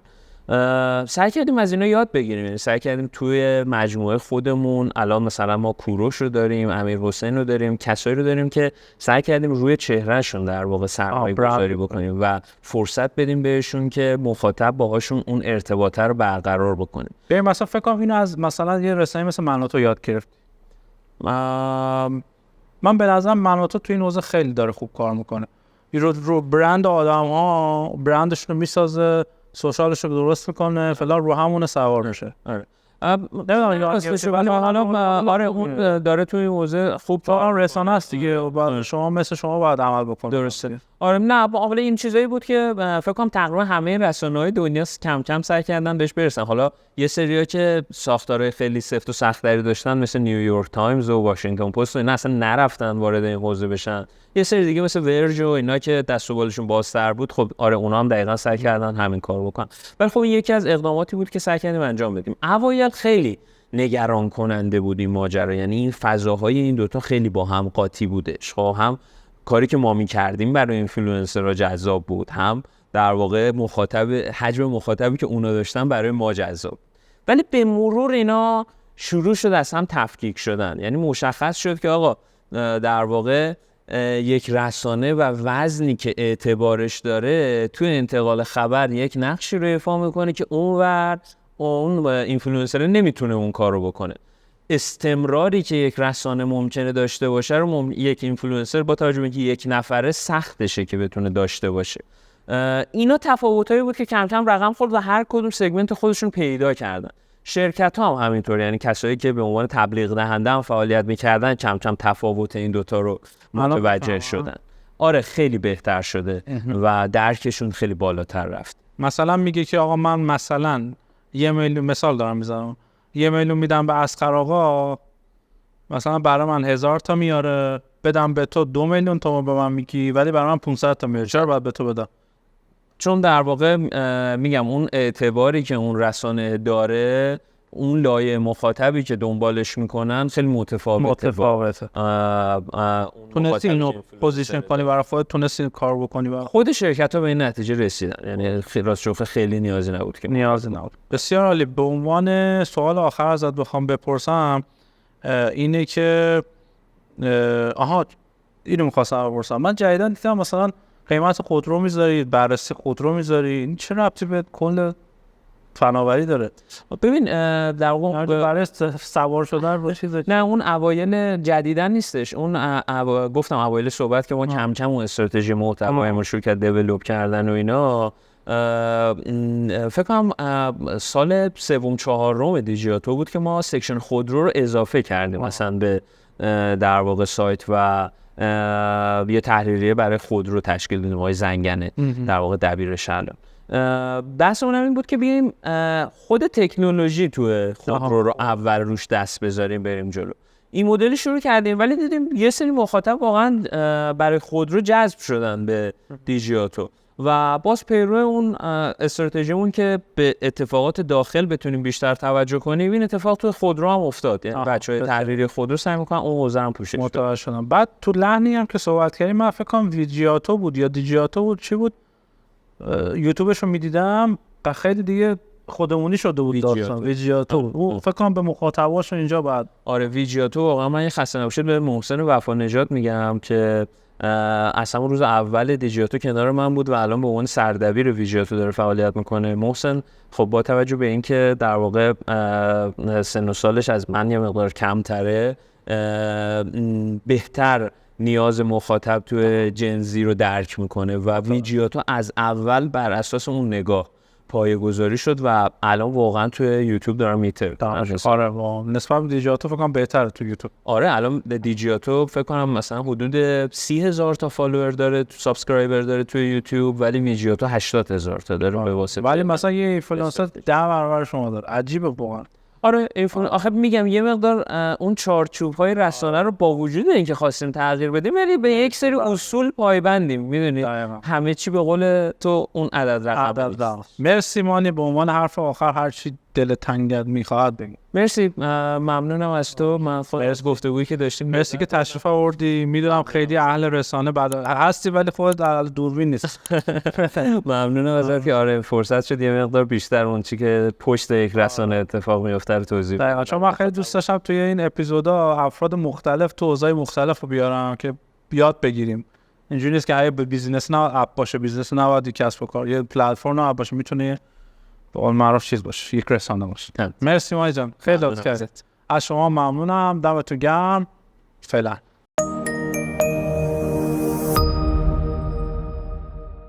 B: سعی کردیم از اینا یاد بگیریم، یعنی سعی کردیم توی مجموعه خودمون الان مثلا ما کوروش رو داریم، امیر حسین رو داریم، کسایی رو داریم که سعی کردیم روی چهرهشون در واقع سرمایه گذاری بکنیم و فرصت بدیم بهشون که مخاطب باهاشون اون ارتباطه رو برقرار بکنیم.
A: ببین مثلا فکر کنم اینو از مثلا یه رسانه مثل منوتو یاد گرفت. من به نظرم منوتو توی این حوزه خیلی داره خوب کار میکنه. رو برند آدم‌ها برندشون رو میسازه، سوشالش رو درست میکنه، فلان رو همون سوار میشه.
B: آره.
A: نمیدونم
B: آره اون داره توی حوزه خوب
A: تا رسانه است دیگه، شما مثل شما باید عمل بکنید.
B: درسته. آره نه حالا این چیزایی بود که فکر کنم تقریبا همه رسانه‌های دنیا کم کم سعی کردن بهش برسن. حالا یه سری‌ها که ساختارهای خیلی سفت و سخت‌تری داشتن مثل نیویورک تایمز و واشنگتن پست و اینا اصلا نرفتن وارد این حوزه بشن. یه سری دیگه مثل ورج و اینا که دست و بالشون بازتر بود، خب آره اونا هم دقیقاً سعی کردن همین کارو بکنن. ولی خب این یکی از اقداماتی بود که سعی کردیم انجام بدیم. اوایل خیلی نگران کننده بود این ماجرا، یعنی این فضاهای این دوتا خیلی با هم قاطی بودش. خب هم کاری که ما می‌کردیم برای اینفلوئنسرها جذاب بود، هم در واقع حجم مخاطبی که اونا داشتن برای ما جذاب. ولی به مرور اینا شروع شد از هم تفکیک شدن، یعنی مشخص شد که آقا در واقع یک رسانه و وزنی که اعتبارش داره توی انتقال خبر یک نقشی رو ایفا میکنه که اون اینفلوئنسر نمیتونه اون کارو بکنه. استمراری که یک رسانه ممکنه داشته باشه رو یک اینفلوئنسر با توجه به اینکه یک نفره سختشه که بتونه داشته باشه. اینا تفاوتایی بود که کم کم رقم خورد و هر کدوم سگمنت خودشون پیدا کردن. شرکت ها هم همینطور، یعنی کسایی که به عنوان تبلیغ دهنده هم فعالیت میکردن کم کم تفاوت این دوتا رو متوجه شدن. آره خیلی بهتر شده و درکشون خیلی بالاتر رفت.
A: مثلا میگه که آقا من مثلا 1 میلیون، مثال دارم میزنم، 1 میلیون میدم به اسقر آقا، مثلا برای من 1000 تا میاره، بدم به تو 2 میلیون تومان به من میگی، ولی برای من 500 تا میاره، چرا باید به تو بدم؟
B: چون در واقع میگم اون اعتباری که اون رسانه داره، اون لایه مخاطبی که دنبالش میکنن خیلی متفاوته.
A: تونستی اینو پوزیشن کنی برای خودت، تونستی کار بکنی برای
B: خود شرکت ها به این نتیجه رسیدن، یعنی راست شوخه خیلی نیازی نبود که
A: بسیار عالی. به عنوان سوال آخر ازت بخوام بپرسم اینه که اینو می‌خواستم بپرسم، من جدیداً دیدم مثلا قیمت خودرو میذارید، بررسی خودرو میذارید، این چه ربطی به کل فناوری داره؟
B: ببین در واقع
A: برای سوار شدن با چیز،
B: نه اون اوایل جدیدن نیستش، اون گفتم اوایل صحبت که ما کم کم اون استراتژی محتوای ما شروع کرد دیولپ کردن و اینا. فکر کنم سال 3-4 دیجیاتو بود که ما سکشن خودرو رو اضافه کردیم مثلا به در واقع سایت و یه تحریریه برای خودرو تشکیل دادیم، آقای زنگنه در واقع دبیر شلم. بحثمون این بود که بیایم خود تکنولوژی تو خودرو رو اول روش دست بذاریم بریم جلو. این مدلی شروع کردیم ولی دیدیم یه سری مخاطب واقعا برای خودرو جذب شدن به دیجیاتو و باز پیرو اون استراتژیمون که به اتفاقات داخل بتونیم بیشتر توجه کنیم، این اتفاق تو خودرو هم افتاد. یعنی بچهای تحریری خودرو سعی میکنن اون حوزه هم پوشش بدن.
A: متوجه شدم. بعد تو لحنی هم که صحبت کردیم من فکر کنم ویجیاتو بود یا دیجیاتو بود، چی بود، یوتیوبش رو میدیدم و خیلی دیگه خودمونی شده بود داستان. ویجیاتو بود. فکر کنم به مخاطباش اینجا بعد
B: ویجیاتو واقعا من یه خسته نباشید به محسن وفا نژاد میگم که اصلا روز اول دیجیاتو کنار من بود و الان به عنوان سردبیر ویجیاتو داره فعالیت میکنه. محسن خب با توجه به اینکه در واقع سن و سالش از من یه مقدار کمتره، بهتر نیاز مخاطب تو جنزی رو درک میکنه و ویجیاتو از اول بر اساس اون نگاه پایه‌گذاری شد و الان واقعا تو یوتیوب داره میتره.
A: آره نسبت به دیجیاتو فکر کنم بهتره تو یوتیوب.
B: آره الان دیجیاتو فکر کنم مثلا حدود 30,000 تا فالوور داره، سابسکرایبر داره تو یوتیوب، ولی ویجیاتو 80,000 تا داره به واسطه.
A: ولی مثلا یه اینفلوئنسر 10 برابر شما داره. عجیبه واقعا.
B: آره آخه میگم یه مقدار اون چارچوب‌های رسانه رو با وجود اینکه خواستیم تغییر بدیم ولی به یک سری اصول پایبندیم، میدونی همه چی به قول تو اون عدد رقم.
A: مرسی مانی، به عنوان حرف آخر هر چی دل تنگت میخواد بگی.
B: مرسی، ممنونم از تو. من از گفتگویی که داشتیم
A: مرسی که تشریف آوردی. میدونم خیلی اهل رسانه هستی ولی خودت در دوربین نیست.
B: ممنونم ازت که آره فرصت شد یه مقدار بیشتر اون چی که پشت یک رسانه اتفاق میفته رو توضیح بدم.
A: چون من خیلی دوست داشتم توی این اپیزودا افراد مختلف تو حوزه‌های مختلف رو بیارم که یاد بگیریم. اینجوری نیست که به بیزینس نه اپ باشه، بیزینس نه باید کسب و کار، یه پلتفرم اپ باشه، میتونه به قول معروف چیز باشه، یک رسانه باشه. مرسی مانی جان، خیلی لطف کردید. از شما ممنونم، دمتون گرم. فعلا